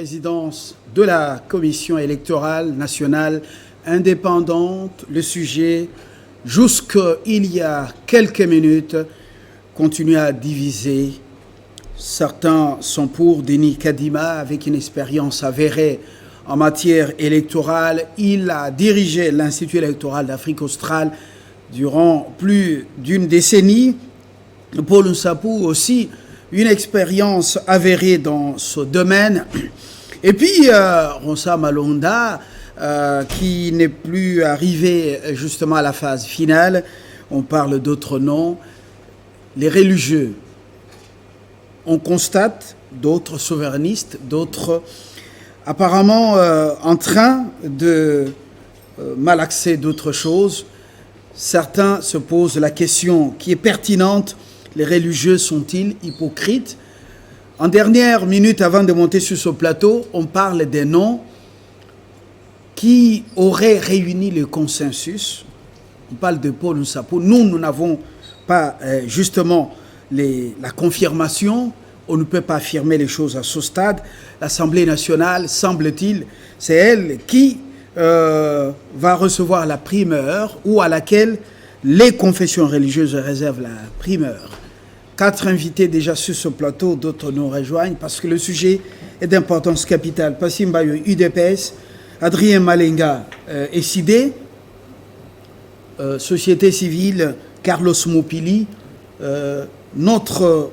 présidence de la Commission électorale nationale indépendante, le sujet, jusqu'il y a quelques minutes, continue à diviser. Certains sont pour Denis Kadima, avec une expérience avérée en matière électorale. Il a dirigé l'Institut électoral d'Afrique australe durant plus d'une décennie. Paul Nsapou aussi, une expérience avérée dans ce domaine. Et puis, Ronsa Malonda, qui n'est plus arrivé justement à la phase finale. On parle d'autres noms. Les religieux. On constate d'autres souverainistes, d'autres apparemment en train de malaxer d'autres choses. Certains se posent la question qui est pertinente. Les religieux sont-ils hypocrites? En dernière minute, avant de monter sur ce plateau, on parle des noms qui auraient réuni le consensus. On parle de Paul Nsapou. Nous n'avons pas justement la confirmation. On ne peut pas affirmer les choses à ce stade. L'Assemblée nationale, semble-t-il, c'est elle qui va recevoir la primeur ou à laquelle les confessions religieuses réservent la primeur. 4 invités déjà sur ce plateau, d'autres nous rejoignent parce que le sujet est d'importance capitale. Passim Bayo, UDPS, Adrien Malenga, SID, Société civile, Carlos Mopili, notre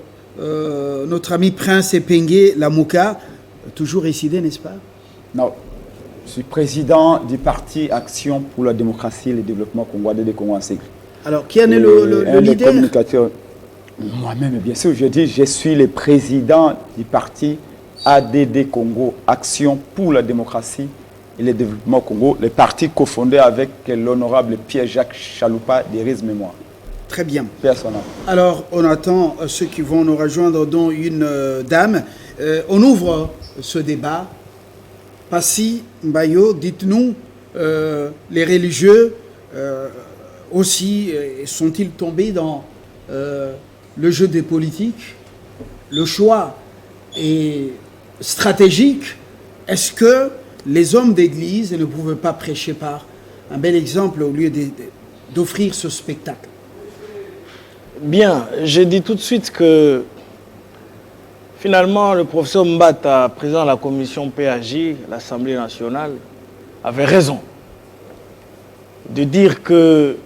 ami Prince Epengue Lamouka, toujours SID, n'est-ce pas? Non, je suis président du parti Action pour la démocratie et le développement congolais de Congo. Alors, qui en est le leader? Moi-même, bien sûr, je suis le président du parti ADD Congo, Action pour la démocratie et le développement Congo, le parti cofondé avec l'honorable Pierre-Jacques Chaloupa d'Iris Mémoire. Très bien. Personnel. Alors, on attend ceux qui vont nous rejoindre, dont une dame. On ouvre ce débat. Passi Mbayo, dites-nous, les religieux aussi, sont-ils tombés dans le jeu des politiques? Le choix est stratégique. Est-ce que les hommes d'église ne pouvaient pas prêcher par un bel exemple au lieu d'offrir ce spectacle? Bien, j'ai dit tout de suite que finalement le professeur Mbata, président de la commission PAJ, l'Assemblée nationale, avait raison de dire que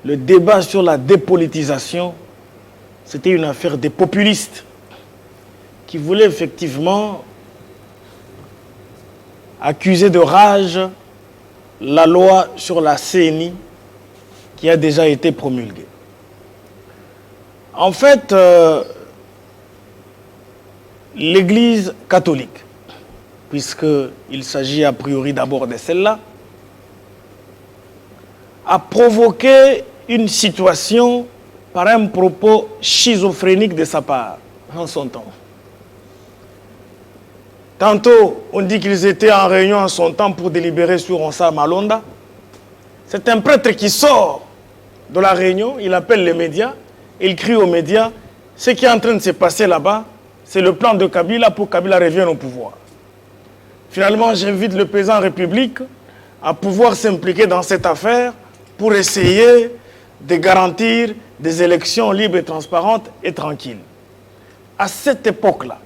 le débat sur la dépolitisation, c'était une affaire des populistes qui voulaient effectivement accuser de rage la loi sur la CNI qui a déjà été promulguée. En fait, l'Église catholique, puisqu'il s'agit a priori d'abord de celle-là, a provoqué une situation par un propos schizophrénique de sa part, en son temps. Tantôt, on dit qu'ils étaient en réunion en son temps pour délibérer sur Ronsa Malonda. C'est un prêtre qui sort de la réunion, il appelle les médias, il crie aux médias, ce qui est en train de se passer là-bas, c'est le plan de Kabila pour que Kabila revienne au pouvoir. Finalement, j'invite le président de la République à pouvoir s'impliquer dans cette affaire pour essayer de garantir des élections libres et transparentes et tranquilles. À cette époque-là,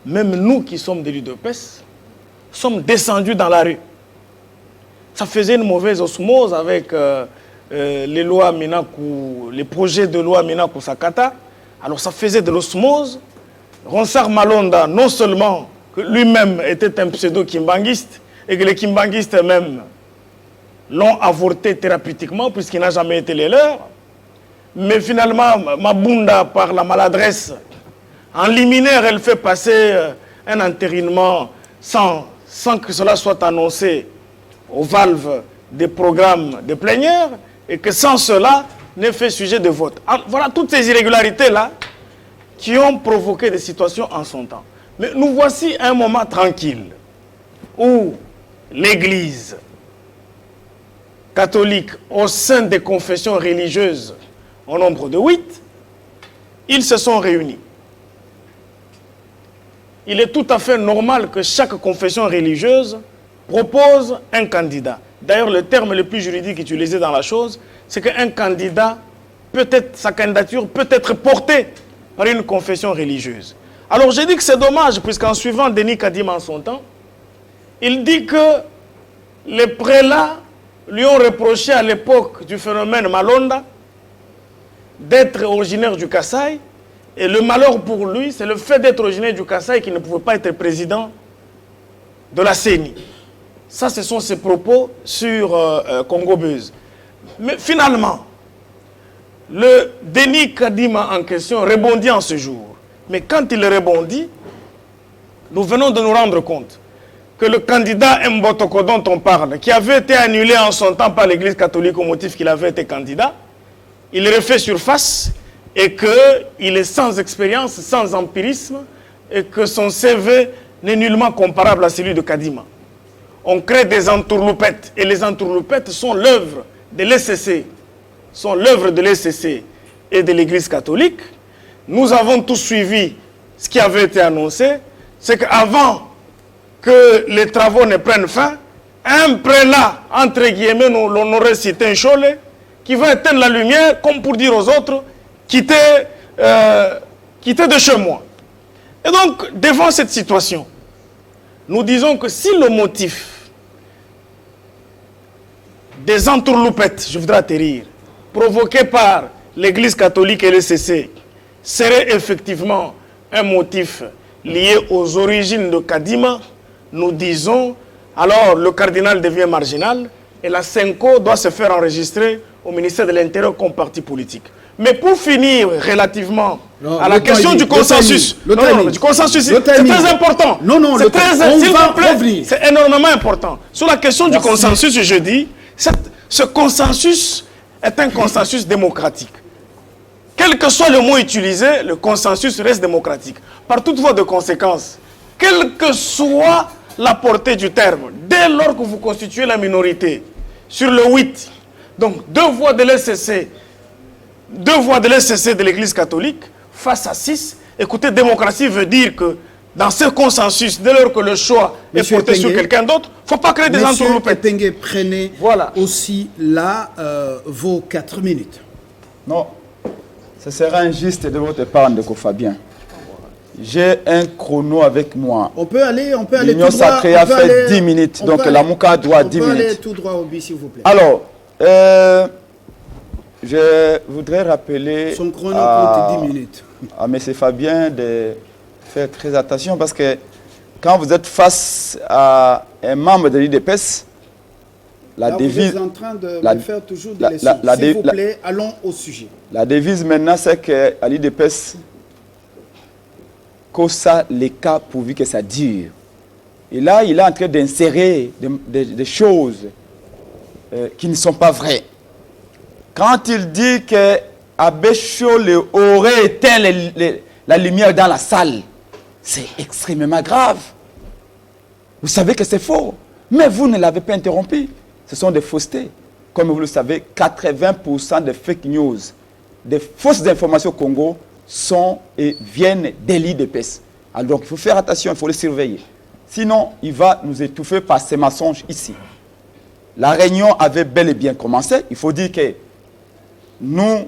même nous qui sommes des l'UDPS, sommes descendus dans la rue. Ça faisait une mauvaise osmose avec les lois Minakou, les projets de loi Minakou Sakata. Alors ça faisait de l'osmose. Ronsard Malonda, non seulement que lui-même était un pseudo-kimbanguiste, et que les kimbanguistes eux-mêmes l'ont avorté thérapeutiquement puisqu'il n'a jamais été les leurs, mais finalement, Mabunda, par la maladresse, en liminaire, elle fait passer un entérinement sans que cela soit annoncé aux valves des programmes de plénière, et que sans cela, n'est fait sujet de vote. Voilà toutes ces irrégularités-là qui ont provoqué des situations en son temps. Mais nous voici un moment tranquille où l'Église catholique, au sein des confessions religieuses, au nombre de 8, ils se sont réunis. il est tout à fait normal que chaque confession religieuse propose un candidat. D'ailleurs, le terme le plus juridique utilisé dans la chose, c'est qu'un candidat, sa candidature peut être portée par une confession religieuse. Alors, j'ai dit que c'est dommage, puisqu'en suivant Denis Kadima en son temps, il dit que les prélats lui ont reproché à l'époque du phénomène Malonda d'être originaire du Kasaï. Et le malheur pour lui, c'est le fait d'être originaire du Kasaï qui ne pouvait pas être président de la CENI. Ça, ce sont ses propos sur Congo Buzz. Mais finalement, le Denis Kadima en question rebondit en ce jour. Mais quand il rebondit, nous venons de nous rendre compte que le candidat Mbotoko dont on parle, qui avait été annulé en son temps par l'Église catholique au motif qu'il avait été candidat, il refait surface et qu'il est sans expérience, sans empirisme, et que son CV n'est nullement comparable à celui de Kadima. On crée des entourloupettes, et les entourloupettes sont l'œuvre de l'ECC, et de l'Église catholique. Nous avons tous suivi ce qui avait été annoncé, c'est qu'avant que les travaux ne prennent fin, un prélat, entre guillemets, l'on aurait cité un cholet, qui va éteindre la lumière, comme pour dire aux autres, quittez de chez moi. Et donc, devant cette situation, nous disons que si le motif des entourloupettes, je voudrais atterrir, provoqués par l'Église catholique et l'ECC, serait effectivement un motif lié aux origines de Kadima, nous disons, alors le cardinal devient marginal et la SENCO doit se faire enregistrer au ministère de l'Intérieur comme parti politique. Mais pour finir relativement à la question du consensus, c'est très important. C'est énormément important. Sur la question du consensus, je dis, ce consensus est un consensus démocratique. Quel que soit le mot utilisé, le consensus reste démocratique. Par toute voie de conséquence, quelle que soit la portée du terme, dès lors que vous constituez la minorité, sur le 8, donc deux voix de l'ECC de l'Église catholique, face à 6, écoutez, démocratie veut dire que dans ce consensus, dès lors que le choix est porté sur quelqu'un d'autre, il ne faut pas créer des entourloupettes. Monsieur Etengue, prenez aussi là vos 4 minutes. Non, ce sera injuste de votre part, Ndeko Fabien. J'ai un chrono avec moi. On peut aller tout droit. L'Union sacrée a fait 10 minutes, donc la Mouka doit 10 minutes. On peut aller tout droit au but, s'il vous plaît. Alors, je voudrais rappeler son chrono compte 10 minutes. À M. Fabien de faire très attention parce que quand vous êtes face à un membre de l'IDPS, la devise... Vous êtes en train de me faire toujours des leçons. S'il vous plaît, allons au sujet. La devise maintenant, c'est qu'à l'IDPS, que ça, les cas pourvu que ça dure. Et là, il est en train d'insérer des choses qui ne sont pas vraies. Quand il dit que Abbé Cholé aurait éteint la lumière dans la salle, c'est extrêmement grave. Vous savez que c'est faux, mais vous ne l'avez pas interrompu. Ce sont des faussetés. Comme vous le savez, 80% des fake news, des fausses informations au Congo viennent des l'IDPS. Alors donc il faut faire attention, il faut les surveiller. Sinon, il va nous étouffer par ces mensonges ici. La réunion avait bel et bien commencé. Il faut dire que nous,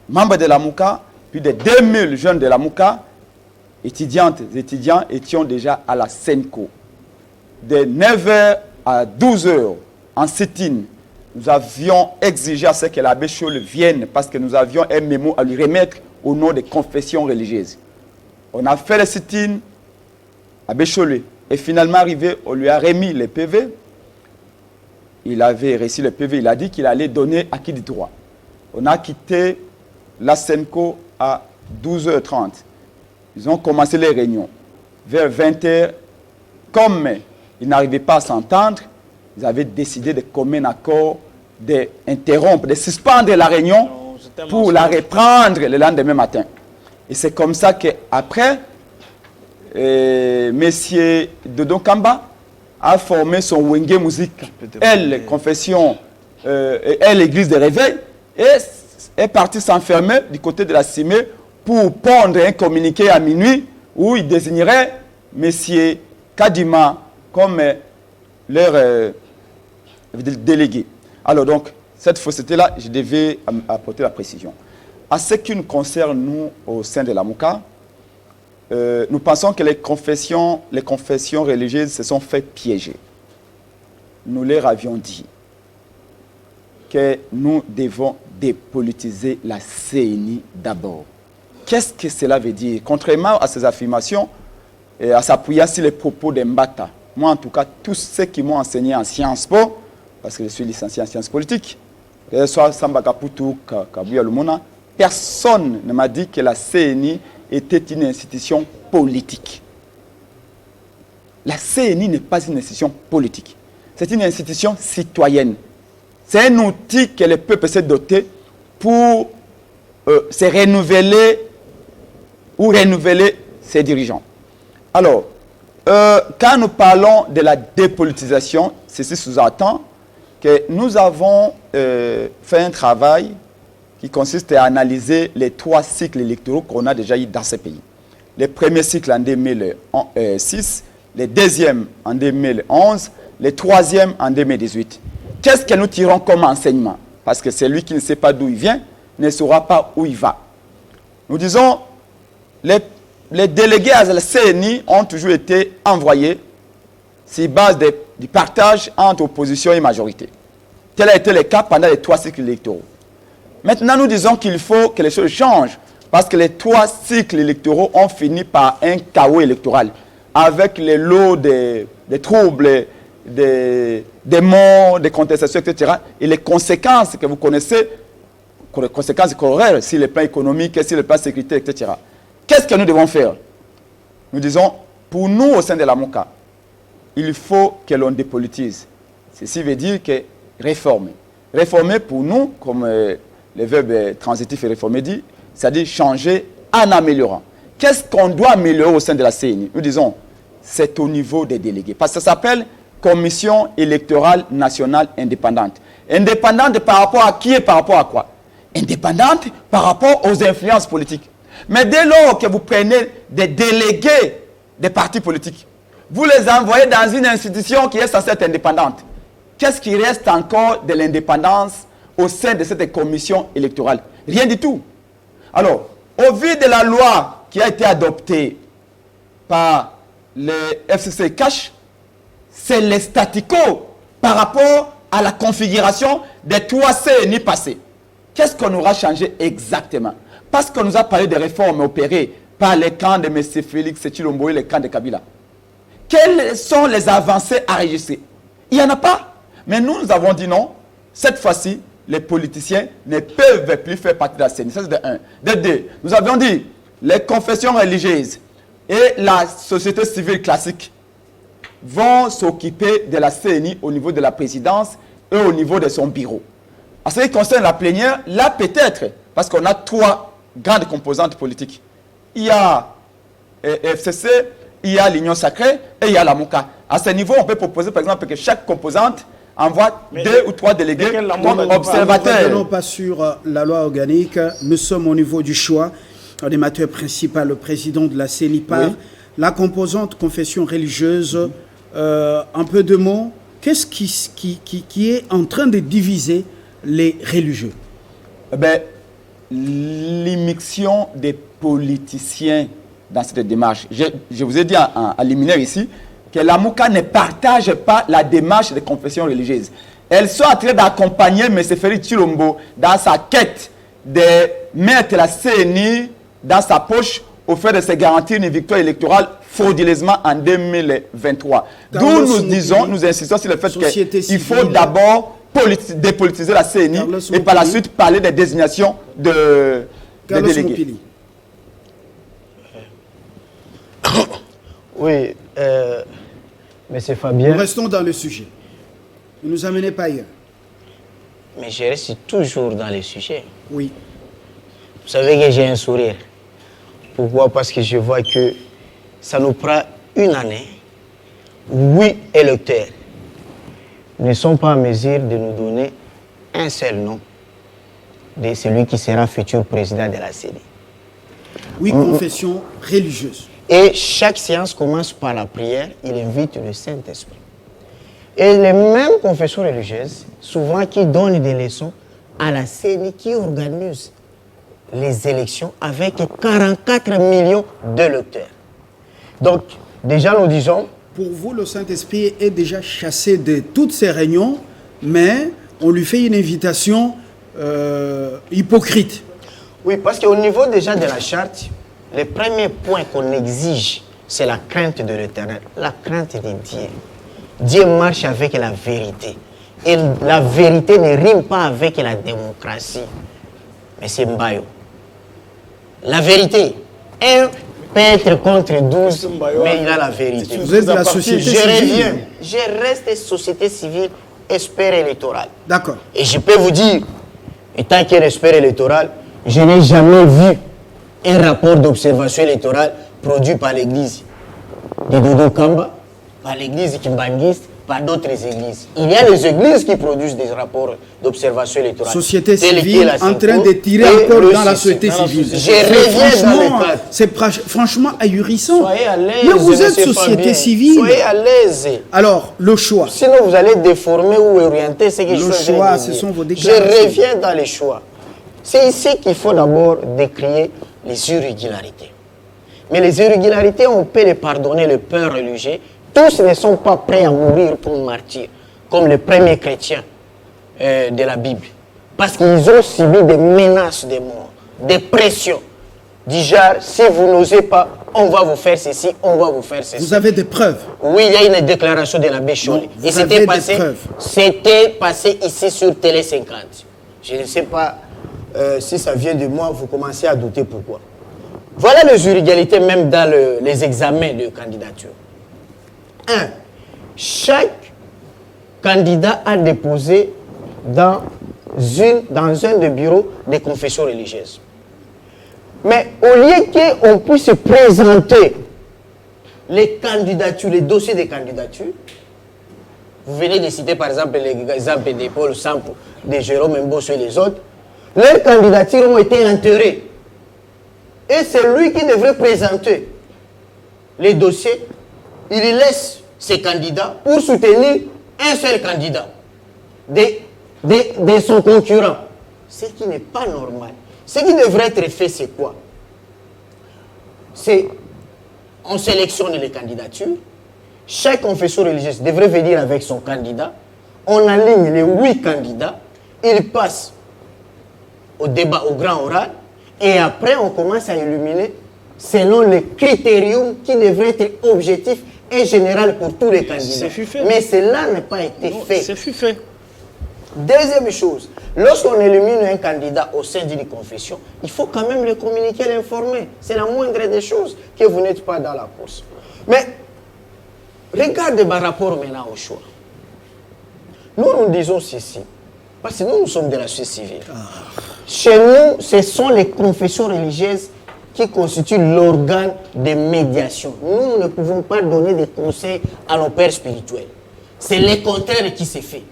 membres de la Mouka, plus de 2000 jeunes de la Mouka, étudiantes et étudiants, étions déjà à la SENCO. De 9h à 12h, en sit-in, nous avions exigé à ce que l'abbé Cholé vienne parce que nous avions un mémo à lui remettre au nom des confessions religieuses. On a fait le sit-in, l'abbé Cholé est finalement arrivé, on lui a remis les PV. Il avait reçu le PV, il a dit qu'il allait donner à qui du droit. On a quitté la SENCO à 12h30. Ils ont commencé les réunions. Vers 20h, comme ils n'arrivaient pas à s'entendre, ils avaient décidé de commun accord d'interrompre, de suspendre la réunion pour la reprendre le lendemain matin. Et c'est comme ça qu'après, M. Dodo Kamba a formé son Wenge Musique, elle, confession, elle, l'église de réveil, et est parti s'enfermer du côté de la Cimée pour pondre un communiqué à minuit où ils désigneraient M. Kadima comme leur délégué. Alors donc, cette fausseté-là, je devais apporter la précision. À ce qui nous concerne, nous, au sein de la MOCA, nous pensons que les confessions religieuses se sont fait piéger. Nous leur avions dit que nous devons dépolitiser la CENI d'abord. Qu'est-ce que cela veut dire? Contrairement à ces affirmations, et à s'appuyer sur les propos d'Mbata, moi en tout cas, tous ceux qui m'ont enseigné en Sciences Po, parce que je suis licencié en sciences politiques, que ce soit Samba Kaputu, Kabuya Lumona, personne ne m'a dit que la CENI était une institution politique. La CENI n'est pas une institution politique. C'est une institution citoyenne. C'est un outil que le peuple s'est doté pour se renouveler ou renouveler ses dirigeants. Alors, quand nous parlons de la dépolitisation, ceci sous-entend que nous avons fait un travail qui consiste à analyser les 3 cycles électoraux qu'on a déjà eu dans ce pays. Le premier cycle en 2006, le deuxième en 2011, le troisième en 2018. Qu'est-ce que nous tirons comme enseignement? Parce que celui qui ne sait pas d'où il vient ne saura pas où il va. Nous disons, les délégués à la CENI ont toujours été envoyés sur base du partage entre opposition et majorité. Tel a été le cas pendant les 3 cycles électoraux. Maintenant, nous disons qu'il faut que les choses changent parce que les 3 cycles électoraux ont fini par un chaos électoral avec les lots des troubles, des morts, des contestations, etc. Et les conséquences que vous connaissez, les conséquences corporelles sur le plan économique, sur le plan sécuritaire, etc. Qu'est-ce que nous devons faire? Nous disons, pour nous au sein de la MOCA, il faut que l'on dépolitise. Ceci veut dire que réformer. Réformer pour nous, comme le verbe transitif et réformer dit, c'est-à-dire changer en améliorant. Qu'est-ce qu'on doit améliorer au sein de la CENI? Nous disons, c'est au niveau des délégués. Parce que ça s'appelle Commission électorale nationale indépendante. Indépendante par rapport à qui et par rapport à quoi? Indépendante par rapport aux influences politiques. Mais dès lors que vous prenez des délégués des partis politiques, vous les envoyez dans une institution qui est censée être indépendante. Qu'est-ce qui reste encore de l'indépendance au sein de cette commission électorale? Rien du tout. Alors, au vu de la loi qui a été adoptée par le FCC Cash, c'est le statu quo par rapport à la configuration des 3 CENI passés. Qu'est-ce qu'on aura changé exactement? Parce qu'on nous a parlé des réformes opérées par les camps de M. Félix Tshilombo et les camps de Kabila. Quelles sont les avancées à enregistrer? Il n'y en a pas. Mais nous avons dit non. Cette fois-ci, les politiciens ne peuvent plus faire partie de la CENI. Ça, c'est de 1. De 2, nous avions dit les confessions religieuses et la société civile classique vont s'occuper de la CENI au niveau de la présidence et au niveau de son bureau. En ce qui concerne la plénière, là peut-être, parce qu'on a 3 grandes composantes politiques. Il y a FCC, il y a l'Union Sacrée et il y a la MOCA. À ce niveau, on peut proposer par exemple que chaque composante envoie 2 ou 3 délégués comme observateurs. Nous ne pas sur la loi organique. Nous sommes au niveau du choix. L'animateur principal, le président de la CENI par la composante confession religieuse. Un peu de mots. Qu'est-ce qui est en train de diviser les religieux? L'immixtion des politiciens dans cette démarche. Je vous ai dit en liminaire ici que la MOCA ne partage pas la démarche des confessions religieuses. Elles sont en train d'accompagner M. Félix Tshilombo dans sa quête de mettre la CENI dans sa poche au fait de se garantir une victoire électorale frauduleusement en 2023. D'où nous disons, nous insistons sur le fait qu'il faut d'abord dépolitiser la CENI et par la suite parler des désignations des délégués. Oui, Monsieur Fabien. Nous restons dans le sujet. Ne nous amenez pas ailleurs. Mais je reste toujours dans le sujet. Oui. Vous savez que j'ai un sourire. Pourquoi? Parce que je vois que ça nous prend une année. 8 électeurs ne sont pas en mesure de nous donner un seul nom de celui qui sera futur président de la CENI. 8 confessions religieuses. Et chaque séance commence par la prière. Il invite le Saint-Esprit. Et les mêmes confessions religieuses, souvent qui donnent des leçons à la CENI qui organise les élections avec 44 millions de lecteurs. Donc, déjà nous disons... Pour vous, le Saint-Esprit est déjà chassé de toutes ces réunions, mais on lui fait une invitation hypocrite. Oui, parce qu'au niveau déjà de la charte, le premier point qu'on exige, c'est la crainte de l'Éternel, la crainte de Dieu. Dieu marche avec la vérité. Et la vérité ne rime pas avec la démocratie. Mais c'est Mbayo. La vérité, un peut être contre 12, mais il a la vérité. Vous êtes de la société civile. Je reste société civile, expert électoral. D'accord. Et je peux vous dire, étant qu'expert électoral, je n'ai jamais vu un rapport d'observation électorale produit par l'église de Dodo Kamba, par l'église kimbangiste, par d'autres églises. Il y a des églises qui produisent des rapports d'observation électorale. Société civile en train de tirer encore dans la société civile. Je reviens dans les cadres. C'est franchement ahurissant. Soyez à l'aise. Mais vous êtes monsieur société Fabien. civile. Soyez à l'aise. Alors, le choix. Sinon, vous allez déformer ou orienter ce que je suis en train de choix, ce dire. sont vos déclarations. Je reviens dans les choix. C'est ici qu'il faut d'abord décrire les irrégularités. Mais les irrégularités, on peut les pardonner, le peur religieux. Tous ne sont pas prêts à mourir pour martyr, comme les premiers chrétiens de la Bible. Parce qu'ils ont subi des menaces de mort, des pressions. Du genre, si vous n'osez pas, on va vous faire ceci, on va vous faire ceci. Vous avez des preuves? Oui, il y a une déclaration de l'abbé Choli. Et c'était passé ici sur Télé 50. Je ne sais pas si ça vient de moi, vous commencez à douter pourquoi. Voilà les irrégularités même dans les examens de candidature. 1. Chaque candidat a déposé dans un des bureaux des confessions religieuses. Mais au lieu qu'on puisse présenter les candidatures, les dossiers des candidatures, vous venez de citer par exemple l'exemple de Paul Sampo, de Jérôme Mbosso et les autres, leurs candidatures ont été enterrées. Et c'est lui qui devrait présenter les dossiers. Il laisse ses candidats pour soutenir un seul candidat de son concurrent. Ce qui n'est pas normal. Ce qui devrait être fait, c'est quoi? C'est, on sélectionne les candidatures. Chaque confession religieuse devrait venir avec son candidat. On aligne les 8 candidats. Ils passent au débat, au grand oral. Et après, on commence à illuminer selon les critériums qui devraient être objectifs et général pour tous les candidats. Mais cela n'a pas été fait. C'est fait. Deuxième chose, lorsqu'on élimine un candidat au sein d'une confession, il faut quand même le communiquer, l'informer. C'est la moindre des choses que vous n'êtes pas dans la course. Mais, regardez par rapport maintenant au choix. Nous disons ceci, parce que nous sommes de la société civile. Chez nous, ce sont les confessions religieuses qui constituent l'organe de médiation. Nous ne pouvons pas donner des conseils à nos pères spirituels. C'est le contraire qui se fait.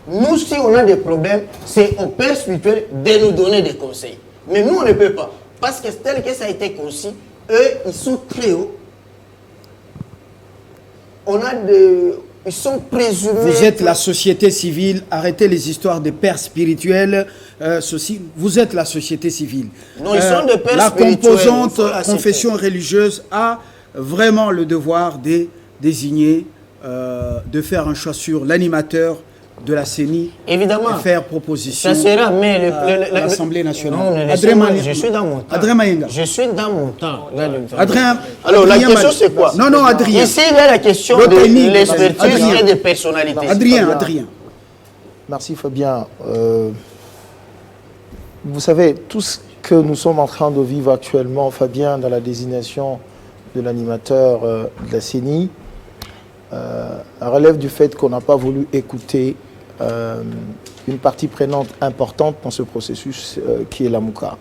Nous, si on a des problèmes, c'est aux pères spirituels de nous donner des conseils. Mais nous, on ne peut pas. Parce que tel que ça a été conçu, eux, ils sont très hauts. Ils sont présumés... Vous êtes la société civile, arrêtez les histoires des pères spirituels. Vous êtes la société civile. Non, ils sont des pères la spirituels. La composante confession religieuse a vraiment le devoir de désigner, de faire un choix sur l'animateur de la CENI. Évidemment. Et faire proposition ça sera, mais l'Assemblée nationale. Non, je suis dans mon temps. Adrien Maïnga. Je suis dans mon temps. Adrien. Alors, la question, c'est quoi? Non, Adrien. Ici, il y a la question de l'expertise et des personnalités. Adrien. Merci, Fabien. Vous savez, tout ce que nous sommes en train de vivre actuellement, Fabien, dans la désignation de l'animateur de la CENI, relève du fait qu'on n'a pas voulu écouter une partie prenante importante dans ce processus qui est la MOUCA.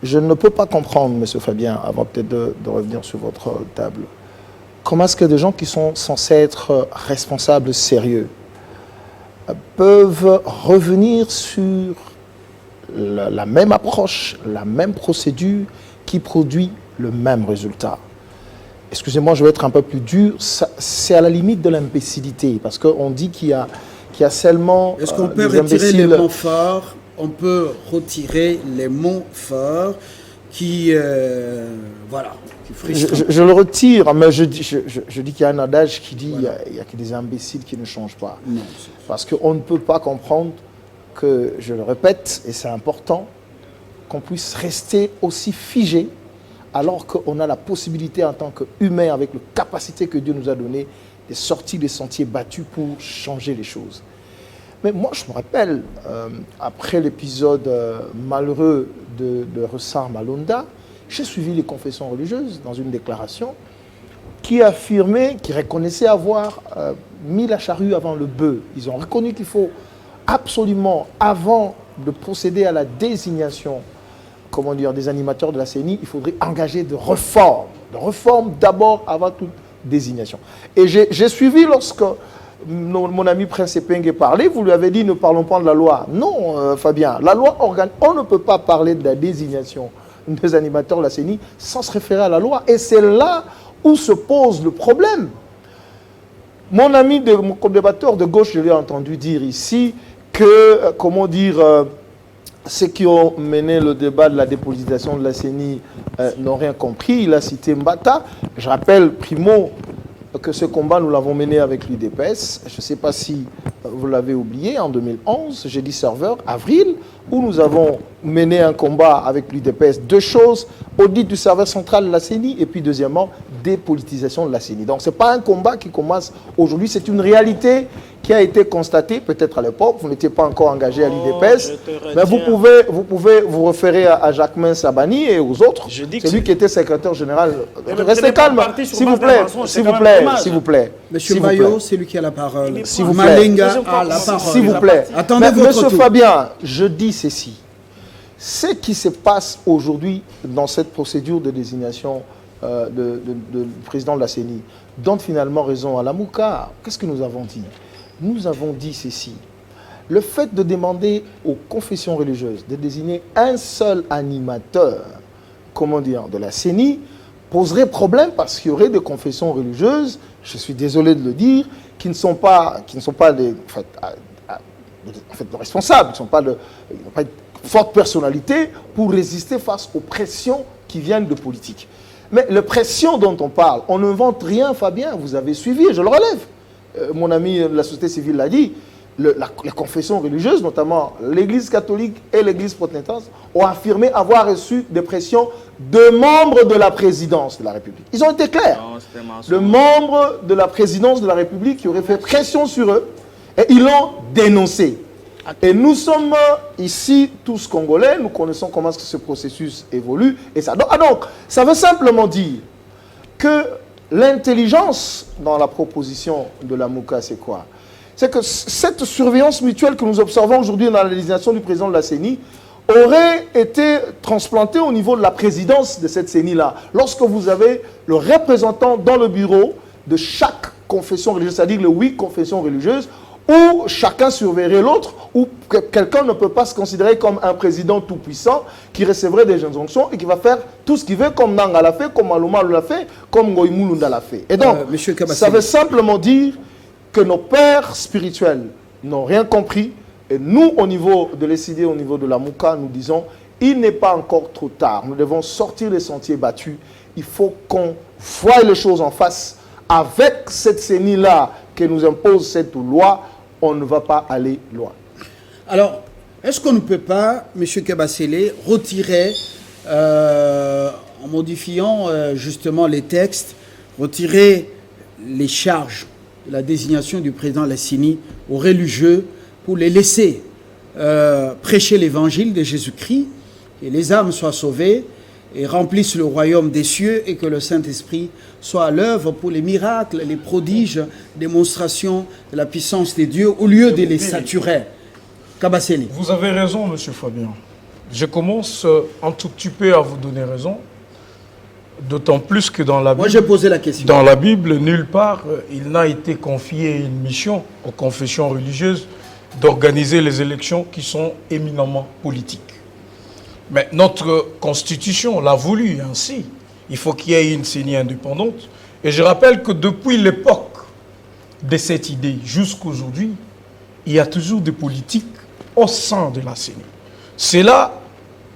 Je ne peux pas comprendre, M. Fabien, avant peut-être de revenir sur votre table, comment est-ce que des gens qui sont censés être responsables sérieux peuvent revenir sur la même approche, la même procédure qui produit le même résultat. excusez-moi, je vais être un peu plus dur, c'est à la limite de l'imbécilité, parce qu'on dit qu'il y a seulement Est-ce qu'on peut des retirer imbéciles. les mots forts? On peut retirer les mots forts qui, voilà, qui frichent. Je le retire, mais je dis qu'il y a un adage qui dit voilà. Il y a que des imbéciles qui ne changent pas. Non, parce qu'on ne peut pas comprendre que, je le répète, et c'est important, qu'on puisse rester aussi figé alors qu'on a la possibilité en tant qu'humain, avec la capacité que Dieu nous a donnée, de sortir des sentiers battus pour changer les choses. Mais moi, je me rappelle, après l'épisode malheureux de Ressar Malonda, j'ai suivi les confessions religieuses dans une déclaration qui affirmait, qui reconnaissait avoir mis la charrue avant le bœuf. Ils ont reconnu qu'il faut absolument, avant de procéder à la désignation, comment dire, des animateurs de la CENI, il faudrait engager de réformes d'abord avant toute désignation. Et j'ai suivi lorsque mon ami Prince Epenge parlait, vous lui avez dit ne parlons pas de la loi. Non, Fabien, la loi organique, on ne peut pas parler de la désignation des animateurs de la CENI sans se référer à la loi. Et c'est là où se pose le problème. Mon ami, mon co-débatteur de gauche, je l'ai entendu dire ici que, comment dire, ceux qui ont mené le débat de la dépolitisation de la CENI n'ont rien compris. Il a cité Mbata. Je rappelle, Primo, que ce combat, nous l'avons mené avec l'UDPS. Je ne sais pas si vous l'avez oublié, en 2011, j'ai dit serveur, avril, où nous avons mené un combat avec l'UDPS. Deux choses, audit du serveur central de la CENI et puis deuxièmement, dépolitisation de la CENI. Donc ce n'est pas un combat qui commence aujourd'hui, c'est une réalité qui a été constatée, peut-être à l'époque, vous n'étiez pas encore engagé à l'UDPS, mais vous pouvez vous référer à Jacquemin Sabani et aux autres. C'est lui qui était secrétaire général. Restez calme, s'il vous plaît, s'il vous plaît. Monsieur Bayo, c'est lui qui a la parole. S'il vous plaît. Malinga a la parole. S'il vous plaît. Attendez votre Monsieur tour. Fabien, je dis ceci. Ce qui se passe aujourd'hui dans cette procédure de désignation du président de la CENI donne finalement raison à la Mouka. Qu'est-ce que nous avons dit? Nous avons dit ceci. Le fait de demander aux confessions religieuses de désigner un seul animateur, comment dire, de la CENI, poserait problème parce qu'il y aurait des confessions religieuses, je suis désolé de le dire, qui ne sont pas des responsables, qui n'ont pas de forte personnalité pour résister face aux pressions qui viennent de politique. Mais les pressions dont on parle, on n'invente rien, Fabien, vous avez suivi, je le relève. Mon ami de la société civile l'a dit, les confessions religieuses, notamment l'Église catholique et l'Église protestante, ont affirmé avoir reçu des pressions de membres de la présidence de la République. Ils ont été clairs. Le membre de la présidence de la République qui aurait fait pression sur eux, et ils l'ont dénoncé. Et nous sommes ici, tous Congolais, nous connaissons comment ce processus évolue. Et ça, donc, ça veut simplement dire que l'intelligence dans la proposition de la Mouka, c'est quoi? C'est que cette surveillance mutuelle que nous observons aujourd'hui dans la désignation du président de la CENI aurait été transplantée au niveau de la présidence de cette CENI-là. Lorsque vous avez le représentant dans le bureau de chaque confession religieuse, c'est-à-dire les 8 confessions religieuses, où chacun surveillerait l'autre, où quelqu'un ne peut pas se considérer comme un président tout-puissant qui recevrait des injonctions et qui va faire tout ce qu'il veut, comme Nanga l'a fait, comme Maloma l'a fait, comme Ngoïmoulunda l'a fait. Et donc, ça veut simplement dire que nos pères spirituels n'ont rien compris. Et nous, au niveau de l'ECD, au niveau de la Mouka, nous disons, il n'est pas encore trop tard. Nous devons sortir des sentiers battus. Il faut qu'on voie les choses en face. Avec cette CENI-là que nous impose cette loi, on ne va pas aller loin. Alors, est-ce qu'on ne peut pas, M. Kabasele, retirer, en modifiant justement les textes, retirer les charges de la désignation du président de la CENI aux religieux pour les laisser prêcher l'évangile de Jésus-Christ, que les âmes soient sauvées et remplissent le royaume des cieux et que le Saint-Esprit soit à l'œuvre pour les miracles, les prodiges, démonstrations de la puissance des dieux au lieu de les saturer. Kabasele. Vous avez raison, M. Fabien. Je commence un tout petit peu à vous donner raison, d'autant plus que dans la Bible, moi j'ai posé la question. Dans la Bible, nulle part, il n'a été confié une mission aux confessions religieuses d'organiser les élections qui sont éminemment politiques. Mais notre Constitution l'a voulu ainsi. Il faut qu'il y ait une CENI indépendante Et je rappelle que depuis l'époque de cette idée jusqu'à aujourd'hui, il y a toujours des politiques au sein de la CENI. Cela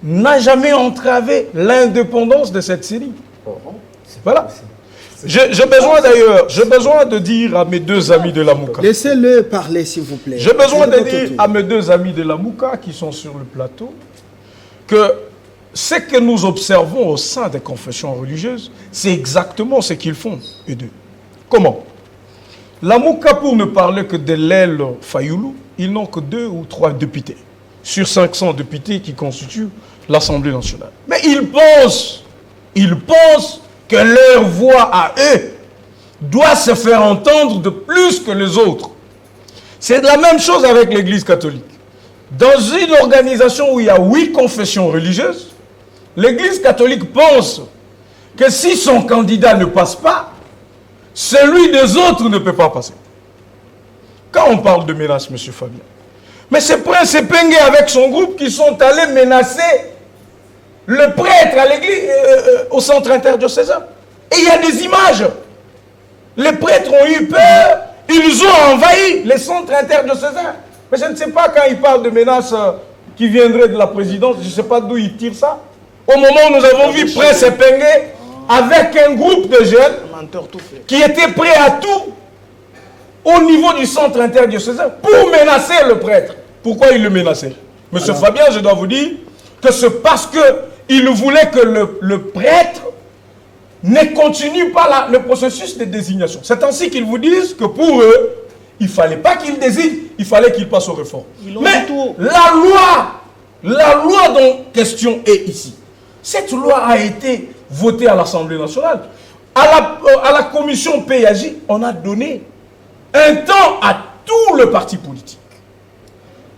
n'a jamais entravé l'indépendance de cette CENI. Voilà. J'ai besoin de dire à mes deux amis de la Mouka. Laissez-le parler, s'il vous plaît. J'ai besoin de dire à mes deux amis de la Mouka qui sont sur le plateau que ce que nous observons au sein des confessions religieuses, c'est exactement ce qu'ils font, eux deux. Comment? La Mouka, pour ne parler que de l'aile Fayoulou, ils n'ont que 2 ou 3 députés sur 500 députés qui constituent l'Assemblée nationale. Mais ils pensent que leur voix à eux doit se faire entendre de plus que les autres. C'est la même chose avec l'Église catholique. Dans une organisation où il y a 8 confessions religieuses, l'Église catholique pense que si son candidat ne passe pas, celui des autres ne peut pas passer. Quand on parle de menaces, M. Fabien, mais c'est Prince Epenge avec son groupe qui sont allés menacer le prêtre à l'église, au centre interdiocésain. Et il y a des images. Les prêtres ont eu peur, ils ont envahi les centres interdiocésains. Mais je ne sais pas quand ils parlent de menaces qui viendraient de la présidence, je ne sais pas d'où ils tirent ça. Au moment où nous avons vu Prince Epenge avec un groupe de jeunes qui étaient prêts à tout au niveau du centre interdiocésain pour menacer le prêtre. Pourquoi ils le menaçaient? Monsieur Fabien, je dois vous dire que c'est parce qu'ils voulaient que le prêtre ne continue pas le processus de désignation. C'est ainsi qu'ils vous disent que pour eux, il ne fallait pas qu'ils désignent, il fallait qu'ils passent aux réformes. Mais la loi dont question est ici, cette loi a été votée à l'Assemblée nationale. À la commission PAJ, on a donné un temps à tout le parti politique.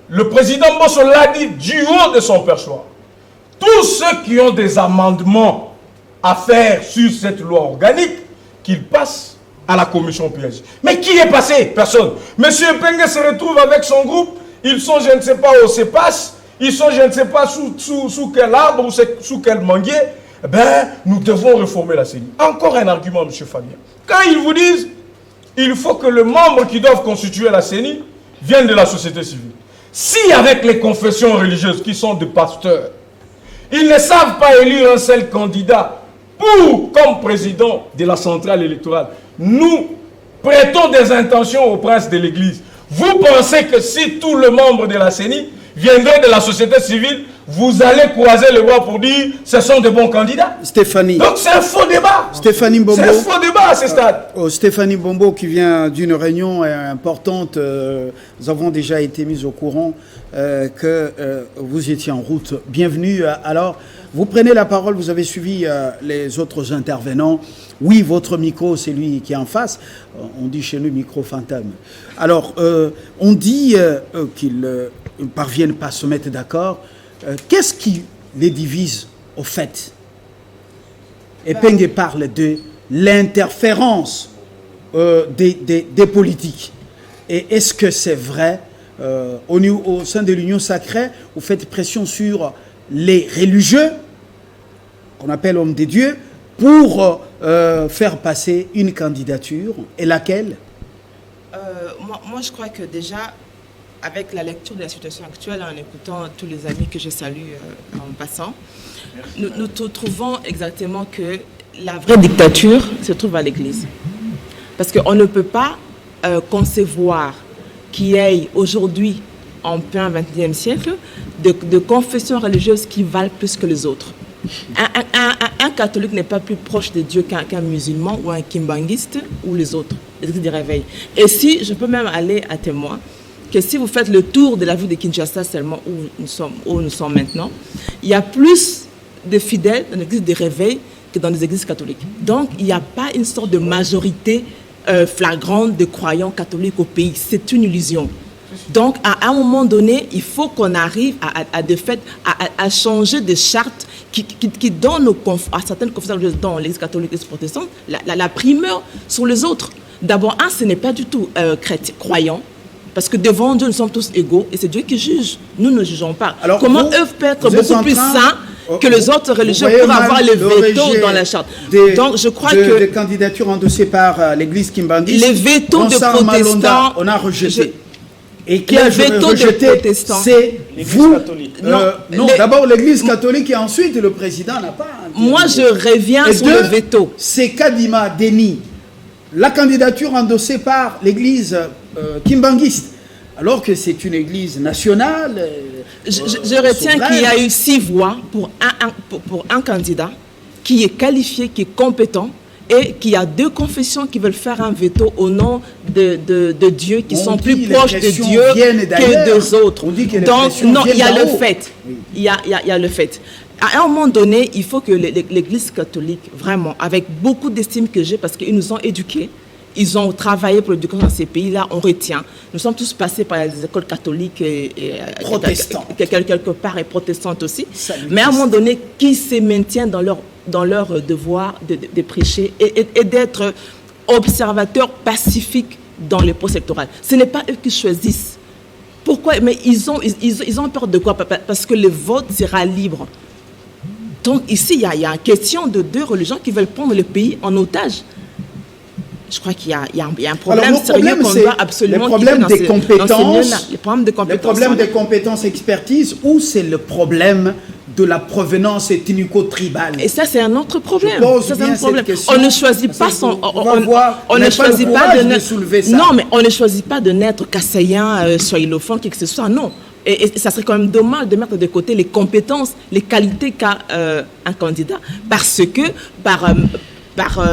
Le président Bosso l'a dit du haut de son perchoir. Tous ceux qui ont des amendements à faire sur cette loi organique, qu'ils passent à la commission PAJ. Mais qui est passé? Personne. Monsieur Epenge se retrouve avec son groupe, ils sont, je ne sais pas, au CEPAS, ils sont, je ne sais pas, sous quel arbre ou sous quel manguier. Eh bien, nous devons réformer la CENI. Encore un argument, M. Fabien. Quand ils vous disent, il faut que les membres qui doivent constituer la CENI viennent de la société civile. Si avec les confessions religieuses qui sont des pasteurs, ils ne savent pas élire un seul candidat comme président de la centrale électorale, nous prêtons des intentions au prince de l'Église. Vous pensez que si tous les membres de la CENI viendraient de la société civile, vous allez croiser les bras pour dire ce sont de bons candidats? Stéphanie. Donc c'est un faux débat. Stéphanie Mbombo. C'est un faux débat à ce stade. Stéphanie Mbombo qui vient d'une réunion importante. Nous avons déjà été mis au courant que vous étiez en route. Bienvenue. Alors, vous prenez la parole, vous avez suivi les autres intervenants. Oui, votre micro, c'est lui qui est en face. On dit chez nous micro fantôme. Alors, on dit qu'ils ne parviennent pas à se mettre d'accord. Qu'est-ce qui les divise au fait? Epenge parle de l'interférence des politiques. Et est-ce que c'est vrai au sein de l'Union sacrée, vous faites pression sur les religieux, qu'on appelle hommes de Dieu, pour faire passer une candidature? Et laquelle? Moi, je crois que déjà, avec la lecture de la situation actuelle, en écoutant tous les amis que je salue en passant, nous trouvons exactement que la vraie dictature se trouve à l'Église. Parce qu'on ne peut pas concevoir qu'il y ait aujourd'hui, en plein XXIe siècle, de confessions religieuses qui valent plus que les autres. Un catholique n'est pas plus proche de Dieu qu'un musulman ou un kimbanguiste ou les autres, les églises de réveil. Et si, je peux même aller à témoin, que si vous faites le tour de la ville de Kinshasa seulement, où nous sommes maintenant, il y a plus de fidèles dans l'église de réveil que dans les églises catholiques. Donc, il n'y a pas une sorte de majorité flagrante de croyants catholiques au pays. C'est une illusion. Donc, à un moment donné, il faut qu'on arrive à changer des chartes qui donnent à certaines confessions religieuses, dans l'Église catholique et protestante, la primeur sur les autres. D'abord, ce n'est pas du tout croyant. Parce que devant Dieu, nous sommes tous égaux et c'est Dieu qui juge. Nous ne jugeons pas. Alors, comment eux peuvent être beaucoup plus saints que les autres religieux voyez pourraient mal avoir le veto rejet dans la charte. Donc je crois des que candidatures endossées par l'église Kimbanguiste, les vétos de Ronsard protestants, Malonda, on a rejeté. Et qui les a vétos de rejeté, protestants. c'est L'Église vous. catholique. Non, d'abord l'église catholique et ensuite le président n'a pas. moi je reviens Et sur deux, le veto. c'est Kadima Deni, la candidature endossée par l'église Kimbanguiste, alors que c'est une église nationale. Je retiens souveraine. qu'il y a eu 6 voix pour un candidat qui est qualifié, qui est compétent, et qu'il y a 2 confessions qui veulent faire un veto au nom de Dieu, qui On sont dit plus les proches de pressions Dieu viennent d'ailleurs. que des autres. On dit que les Donc, pressions non, il y a viennent le d'en haut. fait. Oui. Il y a le fait. À un moment donné, il faut que l'Église catholique, vraiment, avec beaucoup d'estime que j'ai, parce qu'ils nous ont éduqués, ils ont travaillé pour l'éducation dans ces pays-là, on retient. Nous sommes tous passés par les écoles catholiques et Protestantes. quelque part, et protestantes aussi. Salut, Mais à un moment donné, qui se maintiennent dans leur devoir de prêcher et d'être observateurs pacifiques dans les procès électoraux. Ce n'est pas eux qui choisissent. Pourquoi? Mais ils ont peur de quoi? Parce que le vote sera libre. Donc ici, il y a une question de 2 religions qui veulent prendre le pays en otage. Je crois qu'il y a un problème sérieux qu'on doit absolument le problème des compétences, les problèmes de compétences. le problème des compétences expertise, ou c'est le problème de la provenance ethnico-tribale. Et ça, c'est un autre problème. Je pose Ça, c'est bien un problème. cette question, On ne choisit pas parce son. qu'on va voir, On on ne n'a pas le choisit pas courage de de soulever ça. Non, mais on ne choisit pas de naître kassaïen, swahilophone, quelque que ce soit. Non. Et ça serait quand même dommage de mettre de côté les compétences, les qualités qu'a un candidat, parce que par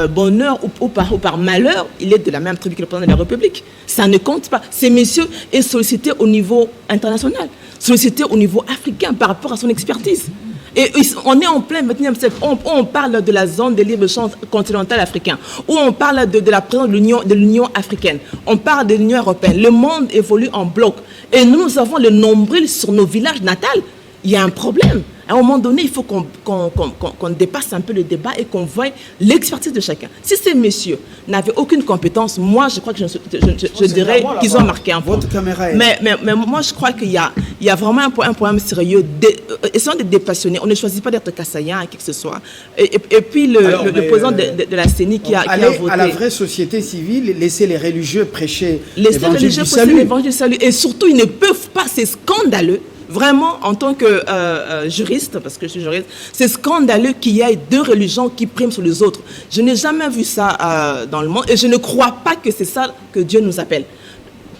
bonheur ou par malheur, il est de la même tribu que le président de la République. Ça ne compte pas. Ce monsieur est sollicité au niveau international, sollicité au niveau africain par rapport à son expertise. Et on est en plein 21e siècle. On parle de la zone de libre-échange continentale africaine, où on parle de la présence de l'Union africaine, on parle de l'Union européenne. Le monde évolue en bloc. Et nous avons le nombril sur nos villages natals. Il y a un problème. À un moment donné, il faut qu'on dépasse un peu le débat et qu'on voie l'expertise de chacun. Si ces messieurs n'avaient aucune compétence, moi, je crois que je dirais qu'ils ont marqué un point. Votre caméra est... Mais moi, je crois qu'il y a vraiment un problème sérieux. Essayons de dépassionner. On ne choisit pas d'être kassaïen, qui que ce soit. Et puis, le président de la CENI qui a voté... à la vraie société civile, laisser les religieux prêcher Laisser les religieux du prêcher salut. l'évangile du salut. Et surtout, ils ne peuvent pas, c'est scandaleux. Vraiment, en tant que juriste, parce que je suis juriste, c'est scandaleux qu'il y ait 2 religions qui priment sur les autres. Je n'ai jamais vu ça dans le monde et je ne crois pas que c'est ça que Dieu nous appelle.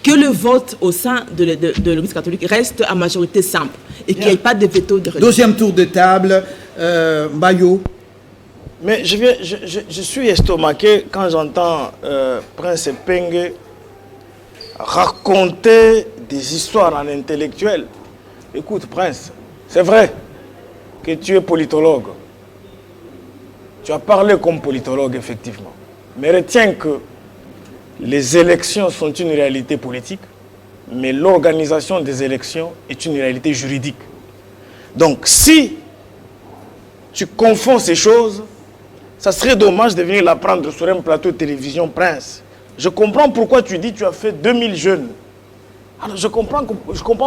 Que le vote au sein de l'Église catholique reste à majorité simple et qu'il n'y ait pas de veto de religion. 2e tour de table, Mbayo. Mais je suis estomaqué quand j'entends Prince Penge raconter des histoires en intellectuel. Écoute, Prince, c'est vrai que tu es politologue. Tu as parlé comme politologue, effectivement. Mais retiens que les élections sont une réalité politique, mais l'organisation des élections est une réalité juridique. Donc, si tu confonds ces choses, ça serait dommage de venir l'apprendre sur un plateau de télévision, Prince. Je comprends pourquoi tu dis que tu as fait 2000 jeunes. Alors je comprends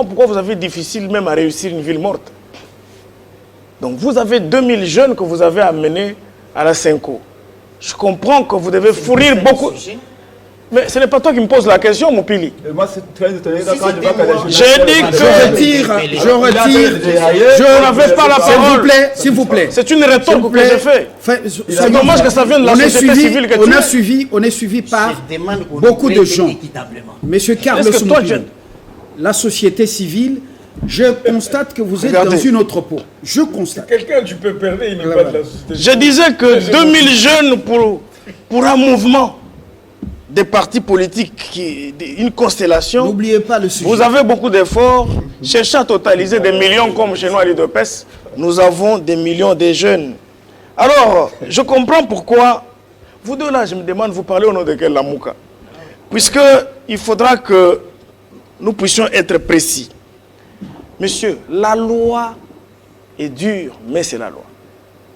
pourquoi vous avez difficile même à réussir une ville morte. Donc vous avez 2000 jeunes que vous avez amenés à la Senko. Je comprends que vous devez fournir beaucoup... Mais ce n'est pas toi qui me poses la question, mon Pili. Moi, c'est très étonné quand je vois que les J'ai dit que... Je retire. Je n'avais pas la parole. S'il vous plaît. C'est une rétorque que j'ai fait. C'est dommage que ça vienne de la société civile que tu es. On est suivi par beaucoup de gens. Monsieur Carlos Est-ce que toi, Moupili, la société civile, je constate que vous êtes Regardez. dans une autre peau. Je constate. Quelqu'un, tu peux perdre, il n'est pas de la société. Je disais que 2000 jeunes pour un mouvement des partis politiques, une constellation. N'oubliez pas le sujet. Vous avez beaucoup d'efforts. Cherchez à totaliser des millions comme chez nous à l'IDPES. Nous avons des millions de jeunes. Alors, je comprends pourquoi. Vous deux là, je me demande, vous parlez au nom de quel Lamouka? Puisqu'il faudra que nous puissions être précis. Monsieur, la loi est dure, mais c'est la loi.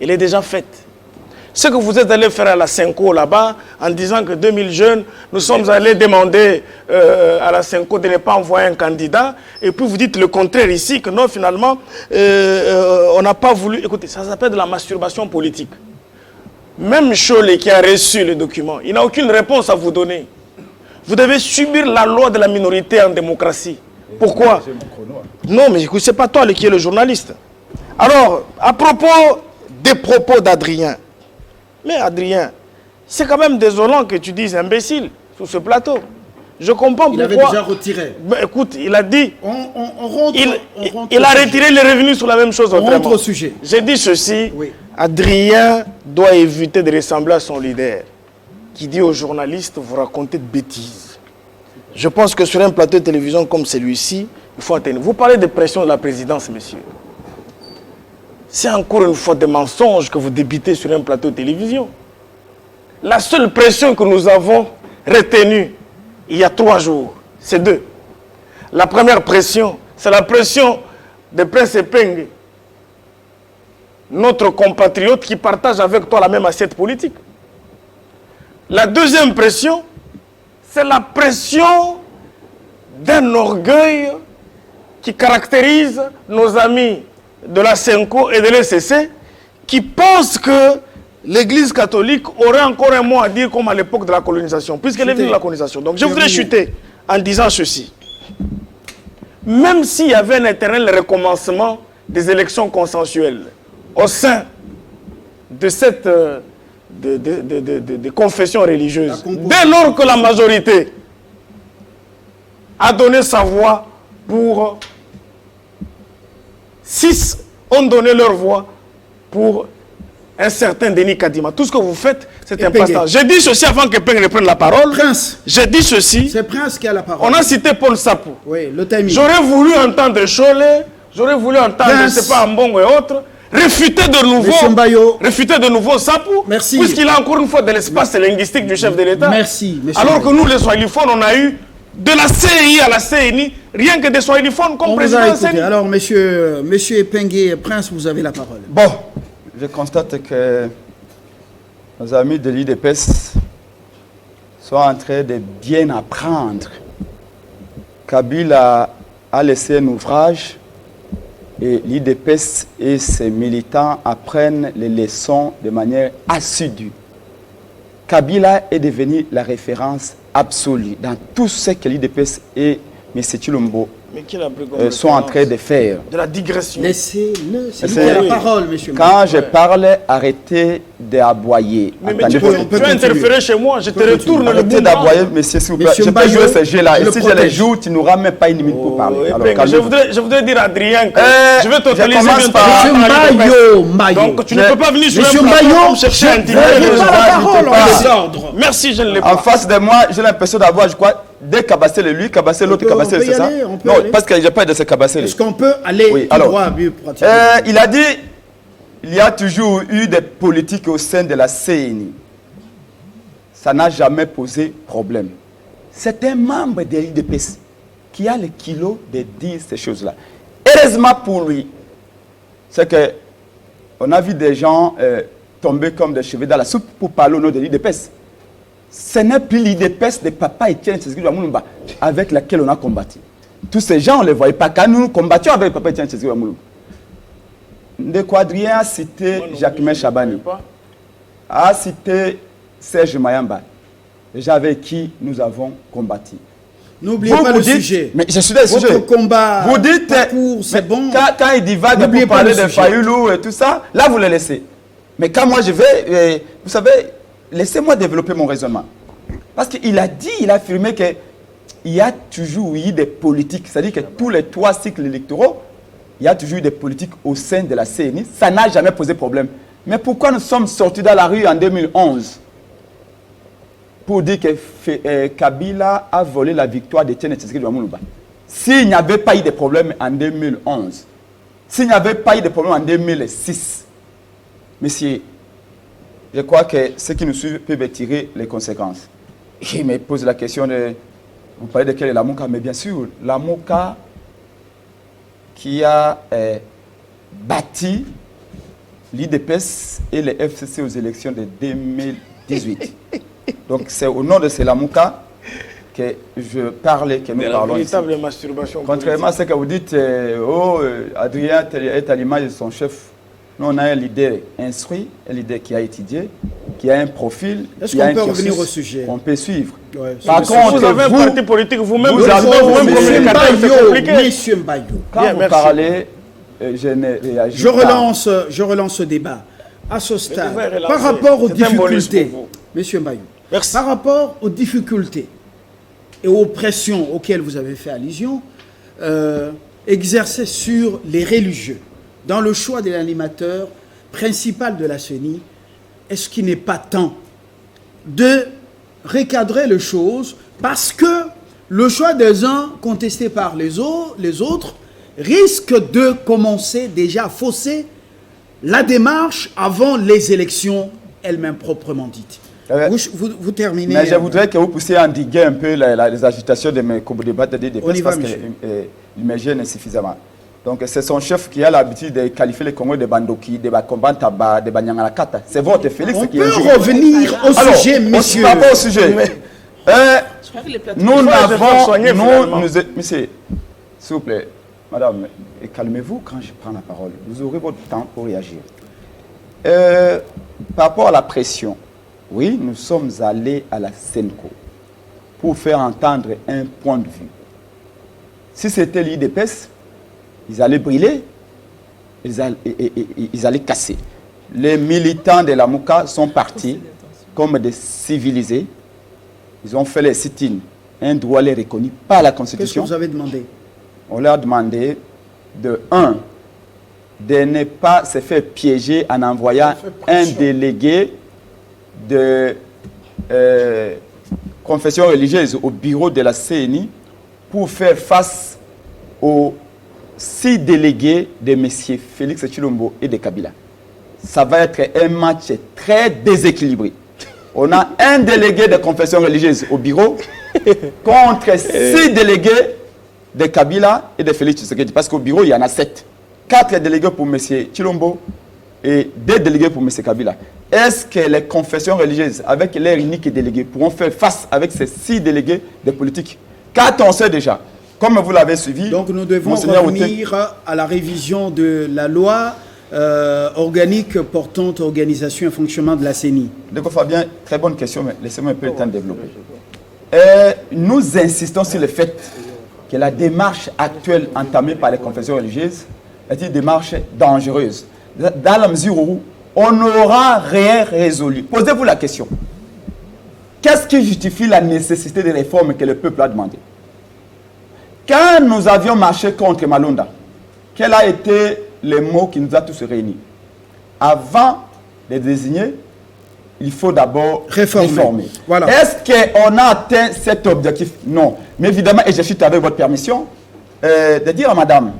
Elle est déjà faite. Ce que vous êtes allé faire à la Senko là-bas, en disant que 2000 jeunes, nous sommes allés demander à la Senko de ne pas envoyer un candidat, et puis vous dites le contraire ici, que non, finalement, on n'a pas voulu... Écoutez, ça s'appelle de la masturbation politique. Même Cholet qui a reçu le document, il n'a aucune réponse à vous donner. Vous devez subir la loi de la minorité en démocratie. Pourquoi? Non, mais écoute, c'est pas toi qui es le journaliste. Alors, à propos des propos d'Adrien, mais Adrien, c'est quand même désolant que tu dises imbécile sur ce plateau. Je comprends pourquoi. Il avait déjà retiré. Ben, écoute, il a dit... On rentre, il a retiré les revenus sur la même chose. On rentre au sujet. J'ai dit ceci. Oui. Adrien doit éviter de ressembler à son leader, qui dit aux journalistes, vous racontez de bêtises. Je pense que sur un plateau de télévision comme celui-ci, il faut atteindre. Vous parlez de pression de la présidence, monsieur. C'est encore une fois des mensonges que vous débitez sur un plateau de télévision. La seule pression que nous avons retenue il y a 3 jours, c'est 2. La première pression, c'est la pression de Prince Epenge, notre compatriote qui partage avec toi la même assiette politique. La deuxième pression, c'est la pression d'un orgueil qui caractérise nos amis de la Senko et de l'ECC qui pensent que l'Église catholique aurait encore un mot à dire comme à l'époque de la colonisation, puisqu'elle est venue de la colonisation. Donc je voudrais chuter en disant ceci. Même s'il y avait un éternel recommencement des élections consensuelles au sein de cette de confession religieuse, dès lors que la majorité a donné sa voix pour 6 ont donné leur voix pour un certain Denis Kadima. Tout ce que vous faites, c'est un passe-temps. J'ai dit ceci avant que Peng ne prenne la parole. Prince. J'ai dit ceci. C'est Prince qui a la parole. On a cité Paul Sapou. Oui, le timing. J'aurais voulu entendre Cholet, j'aurais voulu entendre, je ne sais pas, Mbongo et autres, réfuter de nouveau Sapou. Merci. Puisqu'il a encore une fois de l'espace linguistique du chef de l'État. Merci. Alors que nous, les swahiliphones, on a eu de la CI à la CNI, rien que des swahiliphones comme président CNI. Alors, monsieur Epenge, Prince, vous avez la parole. Bon, je constate que nos amis de l'IDPS sont en train de bien apprendre. Kabila a laissé un ouvrage et l'IDPS et ses militants apprennent les leçons de manière assidue. Kabila est devenu la référence absolue dans tout ce que l'IDPS et M. Chilombo sont en train de faire. De la digression. Laissez-le, c'est lui qui a la parole, monsieur. Quand je parle, arrêtez d'aboyer. Mais tu as interféré chez moi, je te retourne le bout. Arrêtez d'aboyer, monsieur, s'il vous plaît. Je peux jouer ce jeu-là. Et si je les joue, tu n'auras même pas une minute pour parler. Alors, je voudrais dire à Adrien que je vais t'autoriser bientôt. Monsieur Mbayo. Donc tu ne peux pas venir sur Monsieur un plateau me chercher un parole. Merci, je ne l'ai pas. En face de moi, j'ai l'impression d'avoir, je crois, deux Cabassés, lui, Cabassé, l'autre Cabassé, c'est ça? Non, parce que j'ai pas de ce Cabassé. Est-ce qu'on peut aller droit à but pratiquement? Il a dit, il y a toujours eu des politiques au sein de la CNI. Ça n'a jamais posé problème. C'est un membre de l'IDPS qui a le kilo de dire ces choses-là. Heureusement pour lui, c'est que on a vu des gens tomber comme des cheveux dans la soupe pour parler au nom de l'IDPS. Ce n'est plus l'IDPS de Papa Etienne Tshisekedi Lumumba avec laquelle on a combattu. Tous ces gens, on ne les voyait pas. Quand nous combattions avec Papa Etienne Tshisekedi Lumumba, Ndeko Adrien a cité Jacquemin Chabani, a cité Serge Mayamba, déjà avec qui nous avons combattu. N'oubliez pas le sujet. Mais je suis des sujets. Votre combat, vous dites, c'est bon. Quand il divague pour parler de Fayoulou et tout ça, là vous le laissez. Mais quand moi je vais, vous savez, laissez-moi développer mon raisonnement. Parce qu'il a dit, il a affirmé qu'il y a toujours eu des politiques. C'est-à-dire que tous les 3 cycles électoraux, il y a toujours eu des politiques au sein de la CNI. Ça n'a jamais posé problème. Mais pourquoi nous sommes sortis dans la rue en 2011 pour dire que Kabila a volé la victoire d'Etienne Tshisekedi Lumumba? S'il n'y avait pas eu de problème en 2011, s'il n'y avait pas eu de problème en 2006, monsieur, je crois que ceux qui nous suivent peuvent tirer les conséquences. Il me pose la question de... Vous parlez de quel est la Mouka? Mais bien sûr, la Mouka qui a bâti l'IDPS et les FCC aux élections de 2018. Donc c'est au nom de Selamouka que je parlais, que nous parlons ici. Véritable masturbation. Contrairement à ce que vous dites, Adrien est à l'image de son chef. Nous, on a un leader instruit, un leader qui a étudié, qui a un profil. Est-ce qu'on peut revenir au sujet? On peut suivre. Ouais, Par contre, vous avez un parti politique, vous-même, vous avez Monsieur Mbayo. Quand Bien, vous merci. parlez, je ne réagis Je pas. relance ce débat. À ce stade, devez relancer. par rapport aux C'est un bonus difficultés, pour vous. Monsieur Mbayo, Merci. par rapport aux difficultés et aux pressions auxquelles vous avez fait allusion, exercées sur les religieux, dans le choix de l'animateur principal de la CENI, est-ce qu'il n'est pas temps de recadrer les choses parce que le choix des uns contesté par les autres risque de commencer déjà à fausser la démarche avant les élections elles-mêmes proprement dites. Vous terminez. Mais je voudrais que vous puissiez endiguer un peu les agitations de mes co-débats de On y va, parce que monsieur. me gêne suffisamment. Donc c'est son chef qui a l'habitude de qualifier les Congolais de bandoki, de Bakombantaba, de Banyangalakata. C'est votre Félix On qui peut est revenir au Alors, sujet, on monsieur. ne pas au sujet. Je crois que les plateaux... Nous Il faut les faire n'avons... soigner, finalement. Monsieur, s'il vous plaît, madame, calmez-vous quand je prends la parole. Vous aurez votre temps pour réagir. Par rapport à la pression, oui, nous sommes allés à la SENCO pour faire entendre un point de vue. Si c'était l'IDPS, ils allaient brûler, ils allaient casser. Les militants de la Mouka sont partis comme des civilisés. Ils ont fait les sit-ins. Un droit les reconnu par la Qu'est-ce que Constitution. vous avez demandé? On leur a demandé de ne pas se faire piéger en envoyant un délégué de confession religieuse au bureau de la CNI pour faire face aux 6 délégués de M. Félix Tshilombo et de Kabila. Ça va être un match très déséquilibré. On a un délégué de confession religieuse au bureau contre 6 délégués de Kabila et de Félix Tshisekedi. Parce qu'au bureau, il y en a 7. 4 délégués pour M. Tshilombo et 2 délégués pour M. Kabila. Est-ce que les confessions religieuses, avec leur unique délégué, pourront faire face avec ces 6 délégués de politique? Car on sait déjà, comme vous l'avez suivi... Donc nous devons Monseigneur revenir à la révision de la loi organique portant organisation et fonctionnement de la CENI. D'accord, Fabien, très bonne question, mais laissez-moi un peu le temps de développer. Nous insistons sur le fait que la démarche actuelle entamée par les confessions religieuses est une démarche dangereuse, dans la mesure où on n'aura rien résolu. Posez-vous la question. Qu'est-ce qui justifie la nécessité des réformes que le peuple a demandé? Quand nous avions marché contre Malonda, quel a été le mot qui nous a tous réunis? Avant de désigner, il faut d'abord réformer. Voilà. Est-ce qu'on a atteint cet objectif? Non. Mais évidemment, et je suis avec votre permission, de dire à madame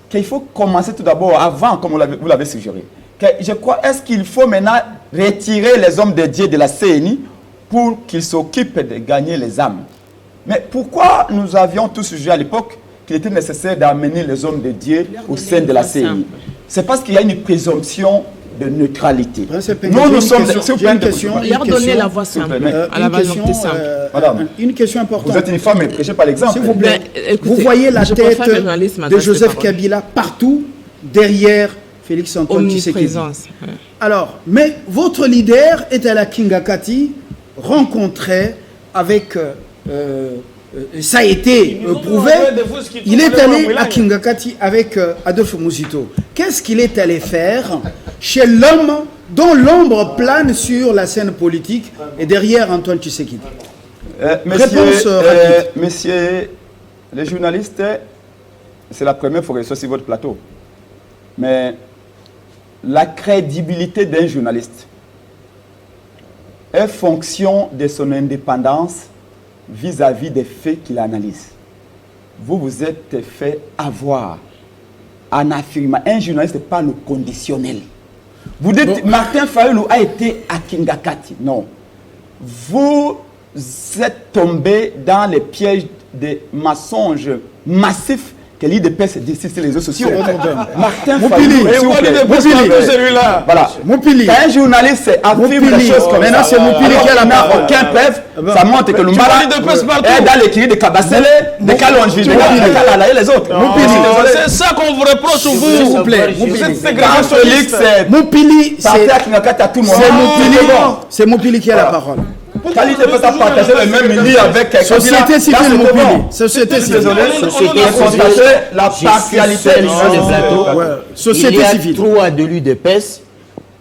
qu'il faut commencer tout d'abord avant, comme vous l'avez suggéré. Que je crois, est-ce qu'il faut maintenant retirer les hommes dédiés de la CNI pour qu'ils s'occupent de gagner les âmes? Mais pourquoi nous avions tous jugé à l'époque qu'il était nécessaire d'amener les hommes dédiés au sein de la CNI? C'est parce qu'il y a une présomption de neutralité. Nous sommes... Une question. Leur donner la voix simple. À la volonté simple. Madame, une question importante. Vous êtes une femme et prêchez par l'exemple. S'il vous plaît, écoutez, vous voyez la je tête préfère le journalisme à de ça, Joseph c'est Kabila partout derrière Félix Antoine Tshisekedi. Omniprésence. Alors, mais votre leader est à la Kingakati, rencontré avec... ça a été prouvé. Il est allé à Kingakati avec Adolphe Mouzito. Qu'est-ce qu'il est allé faire chez l'homme dont l'ombre plane sur la scène politique et derrière Antoine Tshisekedi? Messieurs les journalistes, c'est la première fois que je suis sur votre plateau. Mais la crédibilité d'un journaliste est fonction de son indépendance vis-à-vis des faits qu'il analyse. Vous vous êtes fait avoir en affirmant. Un journaliste parle au conditionnel. Vous dites, Martin Fayulu a été à Kingakati. Non. Vous êtes tombé dans les pièges des mensonges massifs que l'IDPS décide sur les réseaux sociaux. Martin Moupili. Fayou, s'il vous plaît. celui-là. Voilà. Moupili. Quand un journaliste affirme des Moupili. choses comme Maintenant, ça, c'est Moupili qui a la n'a parole. aucun preuve, ça montre que Lumbala est dans l'équilibre de Kabasele, de Kalonji, de Kalala et les autres. C'est ça qu'on vous reproche, S'il vous. vous plaît. Vous êtes Quand ségrégationniste. Félix est Moupili, parti à Kinakata à tout moment. c'est Moupili qui a la parole. Quand l'IDPS a partagé le même lit avec Société civile Moupili. Société civile. Désolé, Société on civile. constatait la partialité Seul sur le plateau. Ouais. Il Société y a civile. 3 de l'UDPS.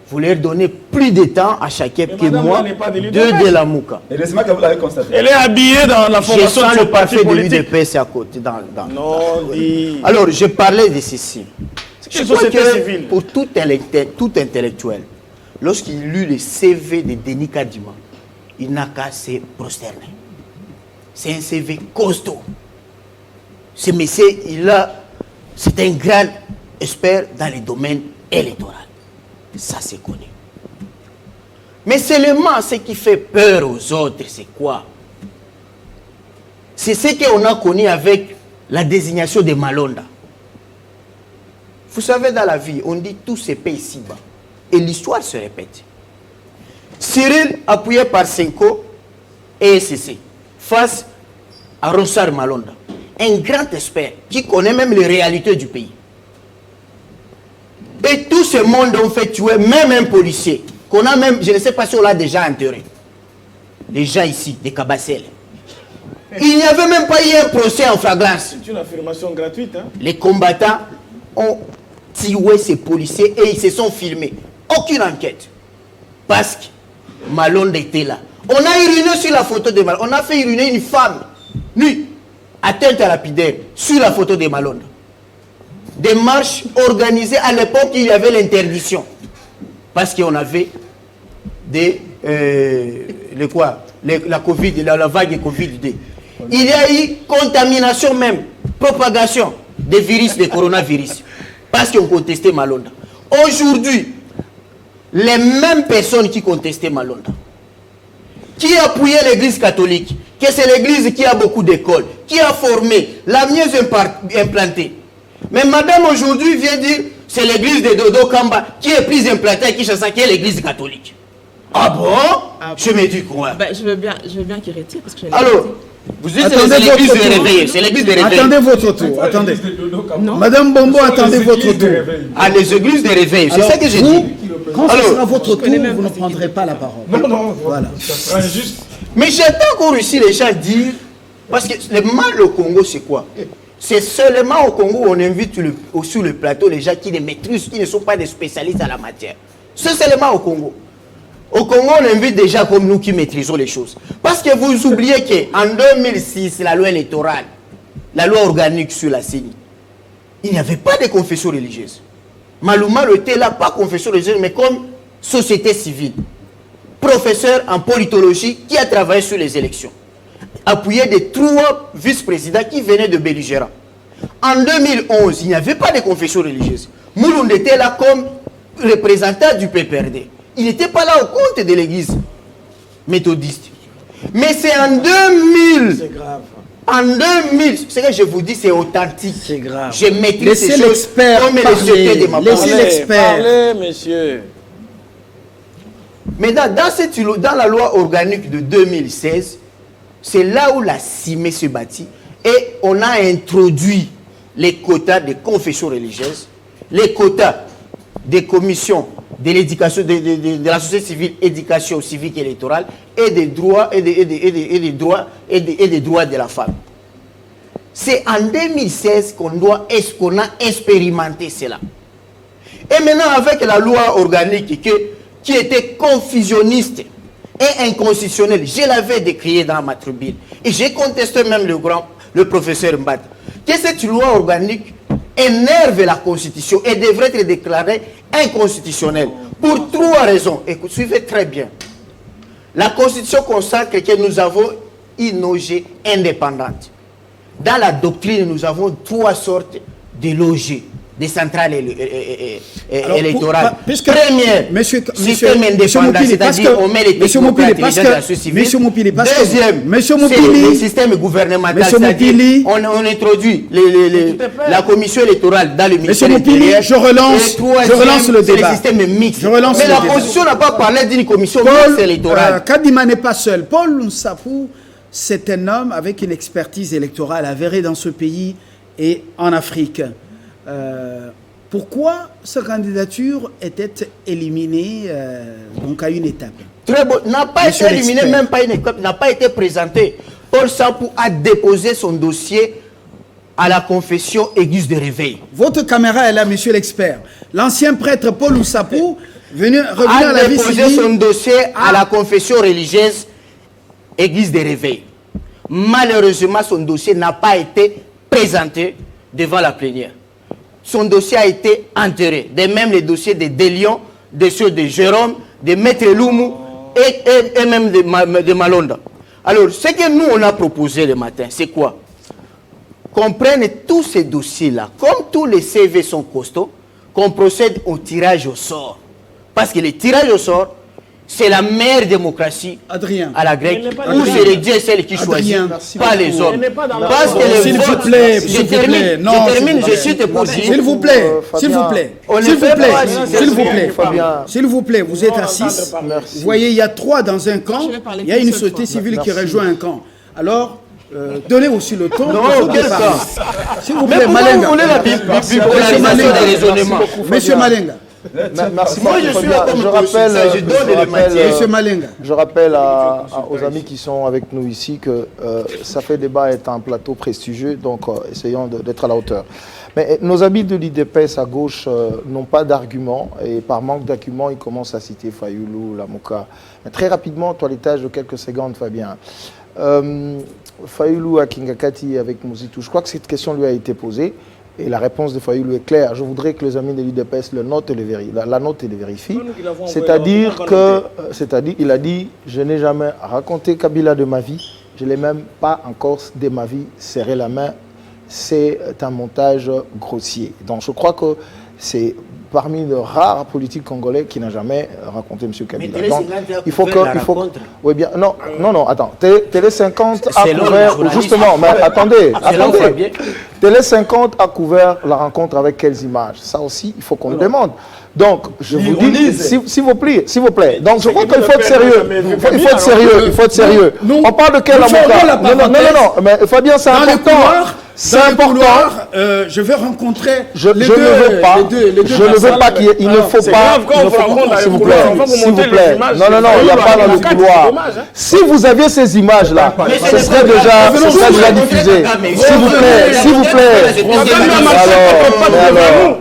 Vous leur donnez plus de temps à chacun que madame, moi, elle n'est pas de 2 l'UDPS. de la Mouka. Heureusement que vous l'avez constaté. Elle est habillée dans la Je formation sens de le son parti parfait de politique. l'UDPS à côté. Non, dit. Alors, je parlais de ceci. Je une crois société que civile. pour tout intellectuel, lorsqu'il lut le CV de Denis Kadima, il n'a qu'à se prosterner. C'est un CV costaud. Ce monsieur, c'est un grand expert dans les domaines électoraux. Ça, c'est connu. Mais seulement ce qui fait peur aux autres, c'est quoi? C'est ce qu'on a connu avec la désignation de Malonda. Vous savez, dans la vie, on dit tout se paie ici-bas. Et l'histoire se répète. Cyril, appuyé par Senko et SCC, face à Ronsard Malonda, un grand expert qui connaît même les réalités du pays. Et tout ce monde ont fait tuer même un policier, qu'on a même, je ne sais pas si on l'a déjà enterré. Les gens ici, des Kabasele. Il n'y avait même pas eu un procès en flagrance. C'est une affirmation gratuite. Hein? Les combattants ont tué ces policiers et ils se sont filmés. Aucune enquête. Parce que Malonde était là. On a uriné sur la photo de Malonde. On a fait uriner une femme nue, atteinte à lapidaire, sur la photo de Malonde. Des marches organisées à l'époque, il y avait l'interdiction. Parce qu'on avait la Covid, la vague Covid-2. Il y a eu contamination même, propagation des virus, des coronavirus. Parce qu'on contestait Malonda. Aujourd'hui, les mêmes personnes qui contestaient Malonda, qui appuyaient l'église catholique, que c'est l'église qui a beaucoup d'écoles, qui a formé, la mieux implantée. Mais madame aujourd'hui vient dire, c'est l'église de Dodo Kamba qui est plus implantée à Kinshasa, qui est l'église catholique. Ah bon? Je me dis quoi? Je veux bien qu'il retire parce que je n'ai Alors, pas vous dites que c'est l'église de réveil, c'est l'église de réveil. Attendez votre tour. Attendez. Madame Bombo, attendez votre tour. Ah, les églises de réveil, c'est Alors, ça que j'ai vous, dit. Quand ce Alors, sera votre tour, vous ne prendrez pas la parole. Non, Voilà. ça sera injuste. Mais j'attends qu'on réussisse les gens à dire, parce que le mal au Congo, c'est quoi? C'est seulement au Congo où on invite sur le plateau les gens qui les maîtrisent, qui ne sont pas des spécialistes à la matière. C'est seulement au Congo. Au Congo, on invite des gens comme nous qui maîtrisons les choses. Parce que vous oubliez qu'en 2006, la loi électorale, la loi organique sur la CENI, il n'y avait pas de confession religieuse. Malouma était là, pas confession religieuse, mais comme société civile. Professeur en politologie qui a travaillé sur les élections. Appuyé de 3 vice-présidents qui venaient de belligérants. En 2011, il n'y avait pas de confession religieuse. Moulound était là comme représentant du PPRD. Il n'était pas là au compte de l'église méthodiste. Mais c'est en 2000. C'est grave. En 2000, ce que je vous dis, c'est authentique. C'est grave. Je maîtrise Laissez ces choses l'expert comme parler. le secret de ma Laissez parole. l'expert. Parlez, monsieur. Maintenant, dans la loi organique de 2016, c'est là où la CIME se bâtit et on a introduit les quotas de confession religieuse, les quotas des commissions de l'éducation, de la société civile, éducation civique et électorale et des droits et des droits de la femme. C'est en 2016 qu'on a expérimenté cela. Et maintenant, avec la loi organique qui était confusionniste et inconstitutionnelle, je l'avais décrié dans ma tribune. Et j'ai contesté même le professeur Mbata, que cette loi organique énerve la Constitution et devrait être déclarée inconstitutionnelle. Pour 3 raisons. Écoute, suivez très bien. La Constitution consacre que nous avons une OG indépendante. Dans la doctrine, nous avons 3 sortes de logés. des centrales Alors, électorales. puisque- Première, système indépendant, c'est-à-dire on met les technocrates et les gens de la société civile. Monsieur Moupili, parce que- Deuxième, Monsieur c'est Moupili- le système gouvernemental, Monsieur c'est-à-dire Moupili- on introduit la commission électorale dans le ministère Monsieur Moupili, intérieur. je relance Et troisième, le c'est débat. le système mixte. Je relance Mais le la débat. position n'a pas parlé d'une commission Paul mixte électorale. Kadima n'est pas seul. Paul Nsapou, c'est un homme avec une expertise électorale avérée dans ce pays et en Afrique. Pourquoi sa candidature était éliminée donc à une étape? Très bon. N'a pas Monsieur été éliminé, l'expert. même pas une école, n'a pas été présenté. Paul Nsapou a déposé son dossier à la confession Église de réveil. Votre caméra est là, monsieur l'expert. L'ancien prêtre Paul Nsapou revenu à A la vie déposé son civile. dossier à la confession religieuse Église de réveil. Malheureusement, son dossier n'a pas été présenté devant la plénière. Son dossier a été enterré. De même les dossiers de Délion, de ceux de Jérôme, de Maître Loumou et même de Malonda. Alors, ce que nous, on a proposé le matin, c'est quoi? Qu'on prenne tous ces dossiers-là, comme tous les CV sont costauds, qu'on procède au tirage au sort. Parce que le tirage au sort, c'est la meilleure démocratie Adrien. à la grecque, Il n'est pas où dans c'est les dieux celles qui choisissent, Adrien, pas les hommes. Il n'est pas dans la- Parce que les S'il vous votes- plaît, je s'il vous plaît. termine, Non, je termine, s'il vous je plaît. suis te posé. S'il vous plaît, s'il Fabien, vous plaît, on s'il ne vous fait plaît, pas s'il vous plaît, Fabien. s'il vous plaît, vous êtes à 6. Merci. Vous voyez, il y a 3 dans un camp, Je vais parler il y a qu'une une seule société fois. civile qui Merci. rejoint un camp. Alors, donnez aussi le temps. Non, pour ceux qui quel parlent. camp? S'il vous Mais plaît, pourquoi Malenga. vous voulez la bipolarisation des raisonnements? Monsieur Malenga. Merci Moi, je beaucoup, suis là Fabien. comme Je consultant, rappelle, je donne les matières. Monsieur Malenga. Je rappelle aux amis qui sont avec nous ici que ça fait débat est un plateau prestigieux, donc essayons d'être à la hauteur. Mais nos amis de l'IDPS à gauche n'ont pas d'arguments, et par manque d'arguments, ils commencent à citer Fayoulou, Lamouka. Mais très rapidement, toilettage de quelques secondes, Fabien. Fayoulou à Kingakati avec Mouzitou, je crois que cette question lui a été posée. Et la réponse de Fayoulou est claire. Je voudrais que les amis de l'IDPS la notent et les vérifient. C'est-à-dire il a dit, je n'ai jamais raconté Kabila de ma vie. Je ne l'ai même pas encore de ma vie serré la main. C'est un montage grossier. Donc je crois que c'est parmi les rares politiques congolais qui n'a jamais raconté M. Kabila. Télé Donc, 50 a il faut couvert que... la il faut, rencontre. oui, bien, non, attends. Télé 50 a Selon couvert... le journaliste. Justement, mais attendez. Selon Fabien. Télé 50 a couvert la rencontre avec quelles images? Ça aussi, il faut qu'on le demande. Donc, je vous dis, s'il vous plaît. Donc, je crois qu'il faut être sérieux. Il faut être sérieux. Nous- On parle de quel nous ferons la avocat? Non, mais Fabien, c'est Dans les important. couloirs, C'est dans les important. couloirs, je vais rencontrer Je les ne deux. veux pas. les deux Je ne veux personnes. pas qu'il y ait. Il ne faut c'est pas. grave quand il ne on faut vous rencontre pas, dans s'il les vous couloirs, plaît. on va vous S'il vous montrer les plaît. images. Non, il n'y a pas dans le C'est couloir. dommage, hein. Si vous aviez ces images-là, ce serait déjà diffusé. S'il vous plaît.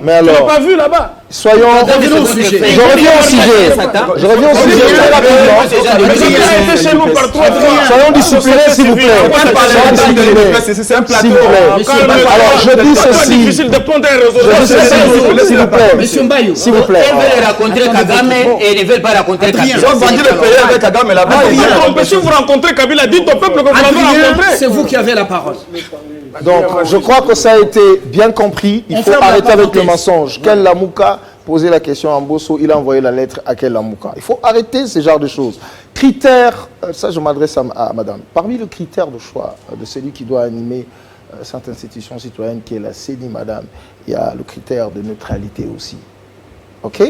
Mais Tu l'as alors, pas vu là-bas? soyons. Revenons au sujet. Je reviens au sujet très rapidement. Mais j'ai été chez nous par 3 fois. Soyons disciplinés, s'il vous plaît. Soyons disciplinés. C'est un S'il vous plaît. Alors, je dis C'est ceci. difficile de prendre un réseau. Je dis ceci, s'il vous plaît. Monsieur Mbayo. S'il vous plaît. Ils veulent rencontrer Kagame et ils ne veulent pas rencontrer Kabila. Ils ont vendu le pays avec Kagame là-bas. Si vous rencontrez Kabila, dites au peuple que vous l'avez Adrien, rencontré. c'est vous qui avez la parole. Donc, je crois que ça a été bien compris. Il On faut ferme la arrêter avec le parenthèse. mensonge. Ken Lamouka posait la question à Mbosso, il a envoyé la lettre à Ken Lamouka. Il faut arrêter ce genre de choses. Critères, ça je m'adresse à madame. Parmi les critères de choix de celui qui doit animer cette institution citoyenne qui est la CENI, madame, il y a le critère de neutralité aussi. OK?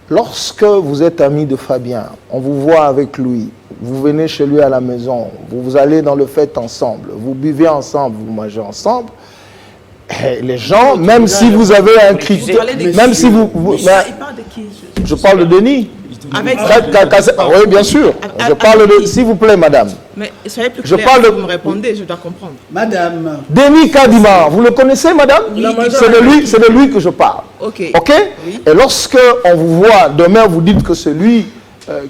Lorsque vous êtes ami de Fabien, on vous voit avec lui, vous venez chez lui à la maison, vous allez dans le fête ensemble, vous buvez ensemble, vous mangez ensemble, les gens, même si vous avez un critère, même si vous... Il parle de qui? Je parle de Denis. Avec Oui, bien sûr. Je parle de... S'il vous plaît, madame. Mais soyez plus Je clair, parle de- vous me répondez, je dois comprendre. Madame, Denis Kadima, vous le connaissez, madame? C'est de lui que je parle. Ok. OK? Oui. Et lorsque on vous voit, demain vous dites que celui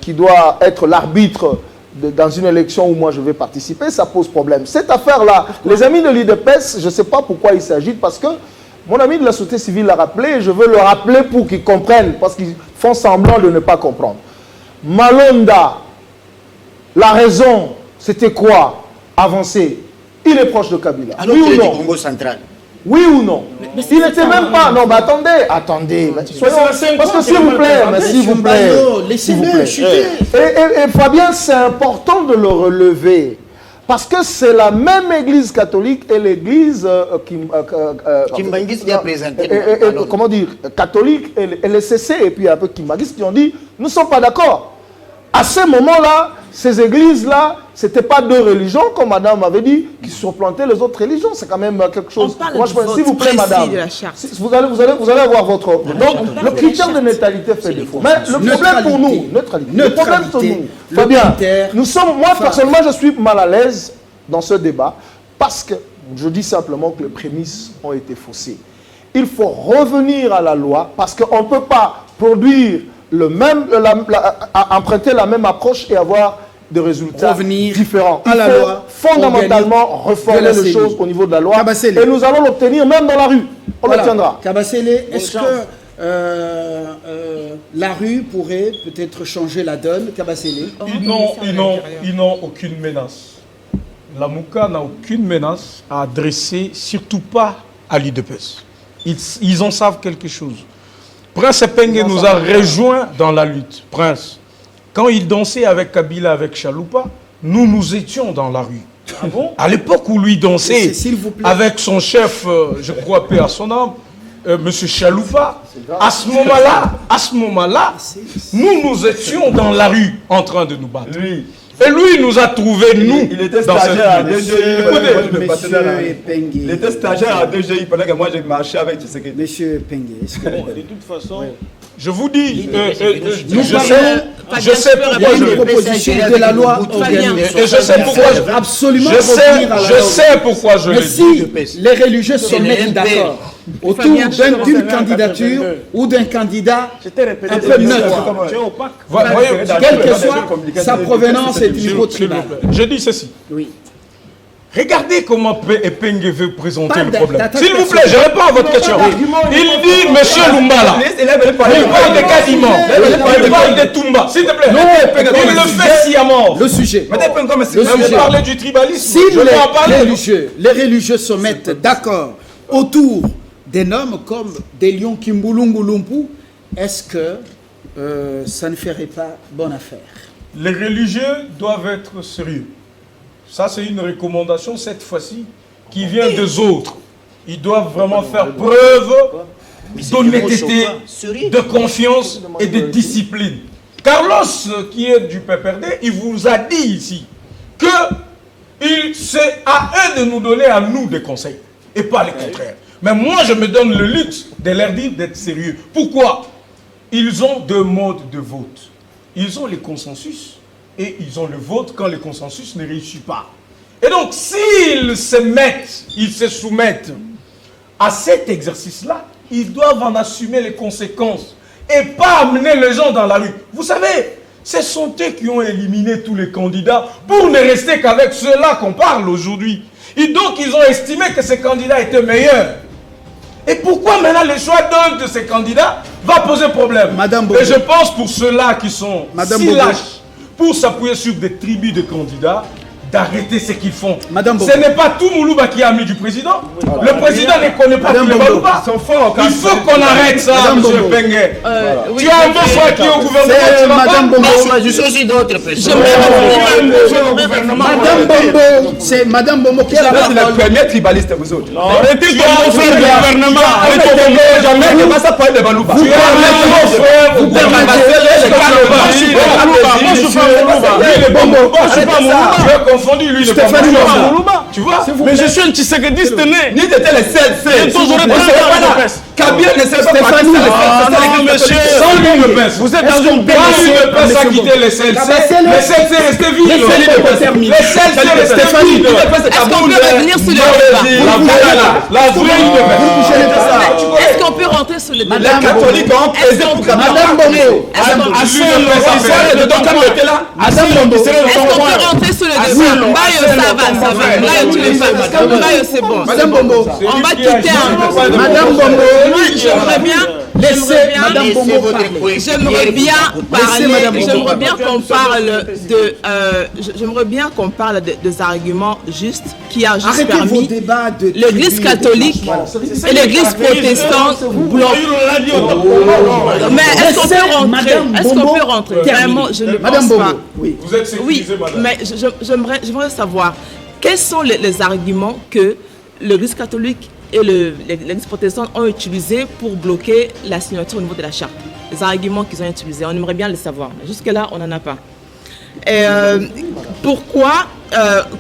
qui doit être l'arbitre dans une élection où moi je vais participer, ça pose problème. Cette affaire-là, les amis de l'IDPS, je ne sais pas pourquoi il s'agit, parce que mon ami de la société civile l'a rappelé, et je veux le rappeler pour qu'ils comprennent, parce qu'ils font semblant de ne pas comprendre. Malonda, la raison, c'était quoi? Avancer. Il est proche de Kabila. Alors Oui qu'il ou est du non? Congo central. Oui ou non? Il n'était même pas. Non, mais attendez. Soyons, parce que s'il vous plaît, s'il vous plaît. Laissez-le chuter. Et Fabien, c'est important de le relever. Parce que c'est la même église catholique et l'église Kimbangis qui a présenté. Comment dire, catholique et le CC et puis un peu Kimbangis qui ont dit nous ne sommes pas d'accord. À ce moment-là, ces églises-là, ce n'étaient pas deux religions, comme madame avait dit, qui surplantaient les autres religions. C'est quand même quelque chose. Moi, je pense, s'il vous plaît, madame, vous allez avoir votre. Donc, le critère de neutralité fait défaut. Mais le problème pour nous, le problème pour nous, Fabien, moi, personnellement, je suis mal à l'aise dans ce débat parce que je dis simplement que les prémices ont été faussées. Il faut revenir à la loi parce qu'on ne peut pas produire emprunter la même approche et avoir des résultats différents. À la loi, fondamentalement reformer les choses au niveau de la loi. Et nous allons l'obtenir même dans la rue. On l'obtiendra. Kabasele, est-ce que la rue pourrait peut-être changer la donne? Kabasele. Ils n'ont aucune menace. La Mouka n'a aucune menace à adresser, surtout pas à l'UDPS. Ils en savent quelque chose. Prince Epenge nous a rejoints dans la lutte. Prince, quand il dansait avec Kabila, avec Chaloupa, nous étions dans la rue. Ah bon? À l'époque où lui dansait avec son chef, je crois, paix à son âme, M. Chaloupa, à ce moment-là, nous étions dans la rue en train de nous battre. Et lui, nous a trouvé, nous, il était stagiaire à DGI. Il était stagiaire à DGI pendant que moi j'ai marché avec Tshisekedi. Monsieur Pengue, de toute façon, je vous dis, je sais pourquoi une proposition de la loi organique. Et je sais pourquoi je sais pourquoi je le dis. Si les religieux se mettent d'accord autour d'une candidature ou d'un candidat un peu neutre, quelle que soit sa provenance et du niveau tribal. Je dis ceci. Oui. Regardez comment Epenge veut présenter le problème. S'il vous plaît, je réponds à votre question. Il dit, monsieur Lumbala, il parle de Kadima, il parle de Toumba. S'il te plaît, il le fait sciemment. Le sujet. Vous parlez du tribalisme. Si les religieux se mettent d'accord autour des noms comme des lions Kimbulungulumpu, est-ce que ça ne ferait pas bonne affaire? Les religieux doivent être sérieux. Ça, c'est une recommandation, cette fois-ci, qui vient des autres. Ils doivent vraiment faire preuve d'honnêteté, de confiance et de discipline. Carlos, qui est du PPRD, il vous a dit ici que c'est à eux de nous donner à nous des conseils, et pas le contraire. Mais moi, je me donne le luxe de leur dire d'être sérieux. Pourquoi? Ils ont deux modes de vote. Ils ont les consensus et ils ont le vote quand le consensus ne réussit pas. Et donc, s'ils se soumettent à cet exercice-là, ils doivent en assumer les conséquences et pas amener les gens dans la rue. Vous savez, ce sont eux qui ont éliminé tous les candidats pour ne rester qu'avec ceux-là qu'on parle aujourd'hui. Et donc, ils ont estimé que ces candidats étaient meilleurs. Et pourquoi maintenant le choix d'un de ces candidats va poser problème? Et je pense pour ceux-là qui sont si lâches pour s'appuyer sur des tribus de candidats, d'arrêter ce qu'ils font. Ce n'est pas tout Moulouba qui a ami du président. Le président ne connaît pas tous les Moulouba. Il faut qu'on arrête ça, M. Pengue. Tu as un bon choix qui est au gouvernement. Madame Bombo, je suis aussi d'autres personnes. Madame Bombo, c'est Madame Bombo qui a la parole. C'est la première tribaliste, vous autres. arrêtez de faire le gouvernement. Jamais, pas ça parler de Balouba. Tu as mon frère, vous permettez confondu, lui, le Moulouba. Tu vois? Mais je suis un Tshisekidiste né. Ni t'étais les seuls. Kabila ne sait pas partir. Non, monsieur. Sans lui, le pèse. Vous êtes dans une belle PES a quitté les CLC. Les CLC est resté vide. Les CLC est resté vide. Est-ce qu'on peut revenir sur le débat? La vraie UDPS. Est-ce qu'on peut rentrer sur le débat? Les catholiques ont plaisir pour Kabila. Madame Bombo. Est-ce qu'on peut rentrer sur le débat? Mbayo, ça va. Mbayo, tu les fais. Mbayo, c'est bon. Madame Bombo. On va quitter un peu. Madame Bombo. Moi, j'aimerais bien Laissez Madame Laissez Bongo votre parler. point. J'aimerais bien Laissez Madame Bongo j'aimerais bien parler. qu'on parle de, j'aimerais bien qu'on parle des arguments justes qui a juste Arrêtez vos permis débats de l'Église tribus. catholique Voilà. et l'Église protestante bloquent. Mais est-ce qu'on peut rentrer? Madame Est-ce qu'on Bongo peut rentrer? Vraiment, je ne Madame pense pas. Bongo, oui. Vous êtes Oui, sécurisé, madame. mais j'aimerais savoir quels sont les arguments que l'Église catholique et l'Église protestante ont utilisés pour bloquer la signature au niveau de la charte. Les arguments qu'ils ont utilisés, on aimerait bien les savoir. Jusque-là, on n'en a pas. Et, pourquoi,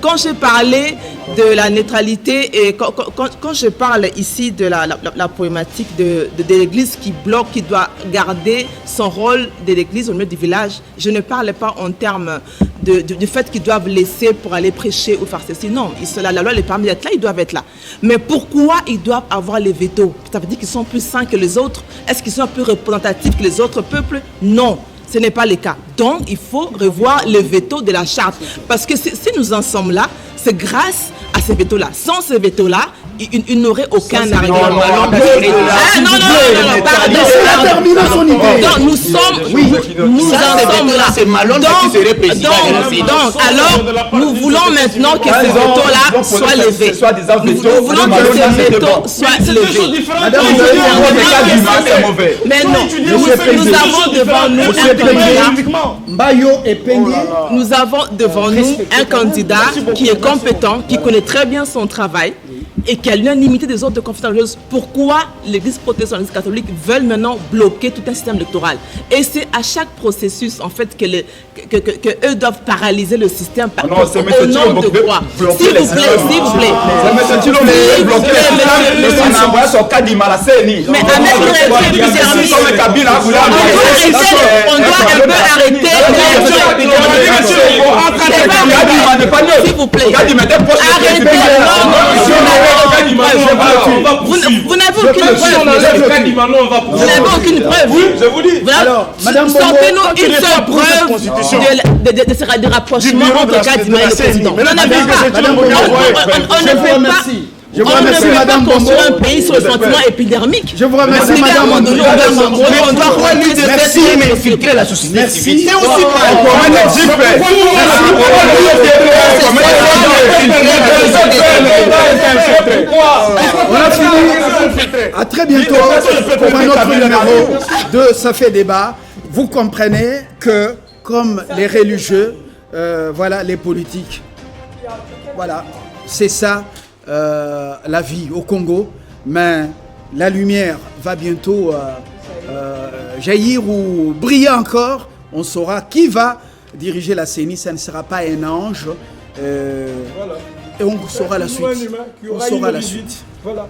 quand j'ai parlé de la neutralité et quand je parle ici de la problématique de l'Église qui bloque, qui doit garder son rôle de l'Église au milieu du village, je ne parle pas en termes du fait qu'ils doivent laisser pour aller prêcher ou faire ceci. Non, la loi les permet d'être là, ils doivent être là. Mais pourquoi ils doivent avoir les vétos? Ça veut dire qu'ils sont plus sains que les autres? Est-ce qu'ils sont plus représentatifs que les autres peuples? Non. Ce n'est pas le cas. Donc, il faut revoir le veto de la charte. Parce que si nous en sommes là, c'est grâce à ces vetos-là. Sans ces vetos-là, il n'aurait aucun argument. Non, pardon. Laissez-la terminer son idée. Donc, nous en sommes là. C'est Malone qui serait président. Donc, alors, nous voulons maintenant que ces vetos-là soient levés. Nous voulons que ces vetos soient levés. Madame, Mais non, nous avons devant nous un candidat. Mbayo et Pengue. Nous avons devant nous un candidat qui est compétent, qui connaît très bien son travail et qui a l'unanimité des autres confessions religieuses. Pourquoi l'Église protestante et l'Église catholique veulent maintenant bloquer tout un système électoral? Et c'est à chaque processus, en fait, que eux doivent paralyser le système au nom de quoi? S'il vous plaît, s'il vous plaît. Mais avec le respect du service, on doit un peu arrêter. S'il vous plaît. Arrêtez. Vous n'avez aucune preuve. Vous n'avez aucune preuve. Je vous dis. Alors, Madame Bongo, sortez-nous une seule preuve de rapprochement entre Kadima et le président. On n'avait pas. On ne peut pas. Je vous remercie, Madame Bongo. Construire un pays sur le sentiment épidermique. Je vous remercie, Madame Bongo. On doit avoir l'idée de faire mais filtrer la société. Merci. C'est aussi On a fini. À très bientôt pour un autre numéro de Ça fait débat. Vous comprenez que, comme les religieux, voilà, les politiques, voilà, c'est ça la vie au Congo. Mais la lumière va bientôt jaillir ou briller encore. On saura qui va diriger la CENI. Ça ne sera pas un ange. Et on saura la suite. On saura la suite. Voilà.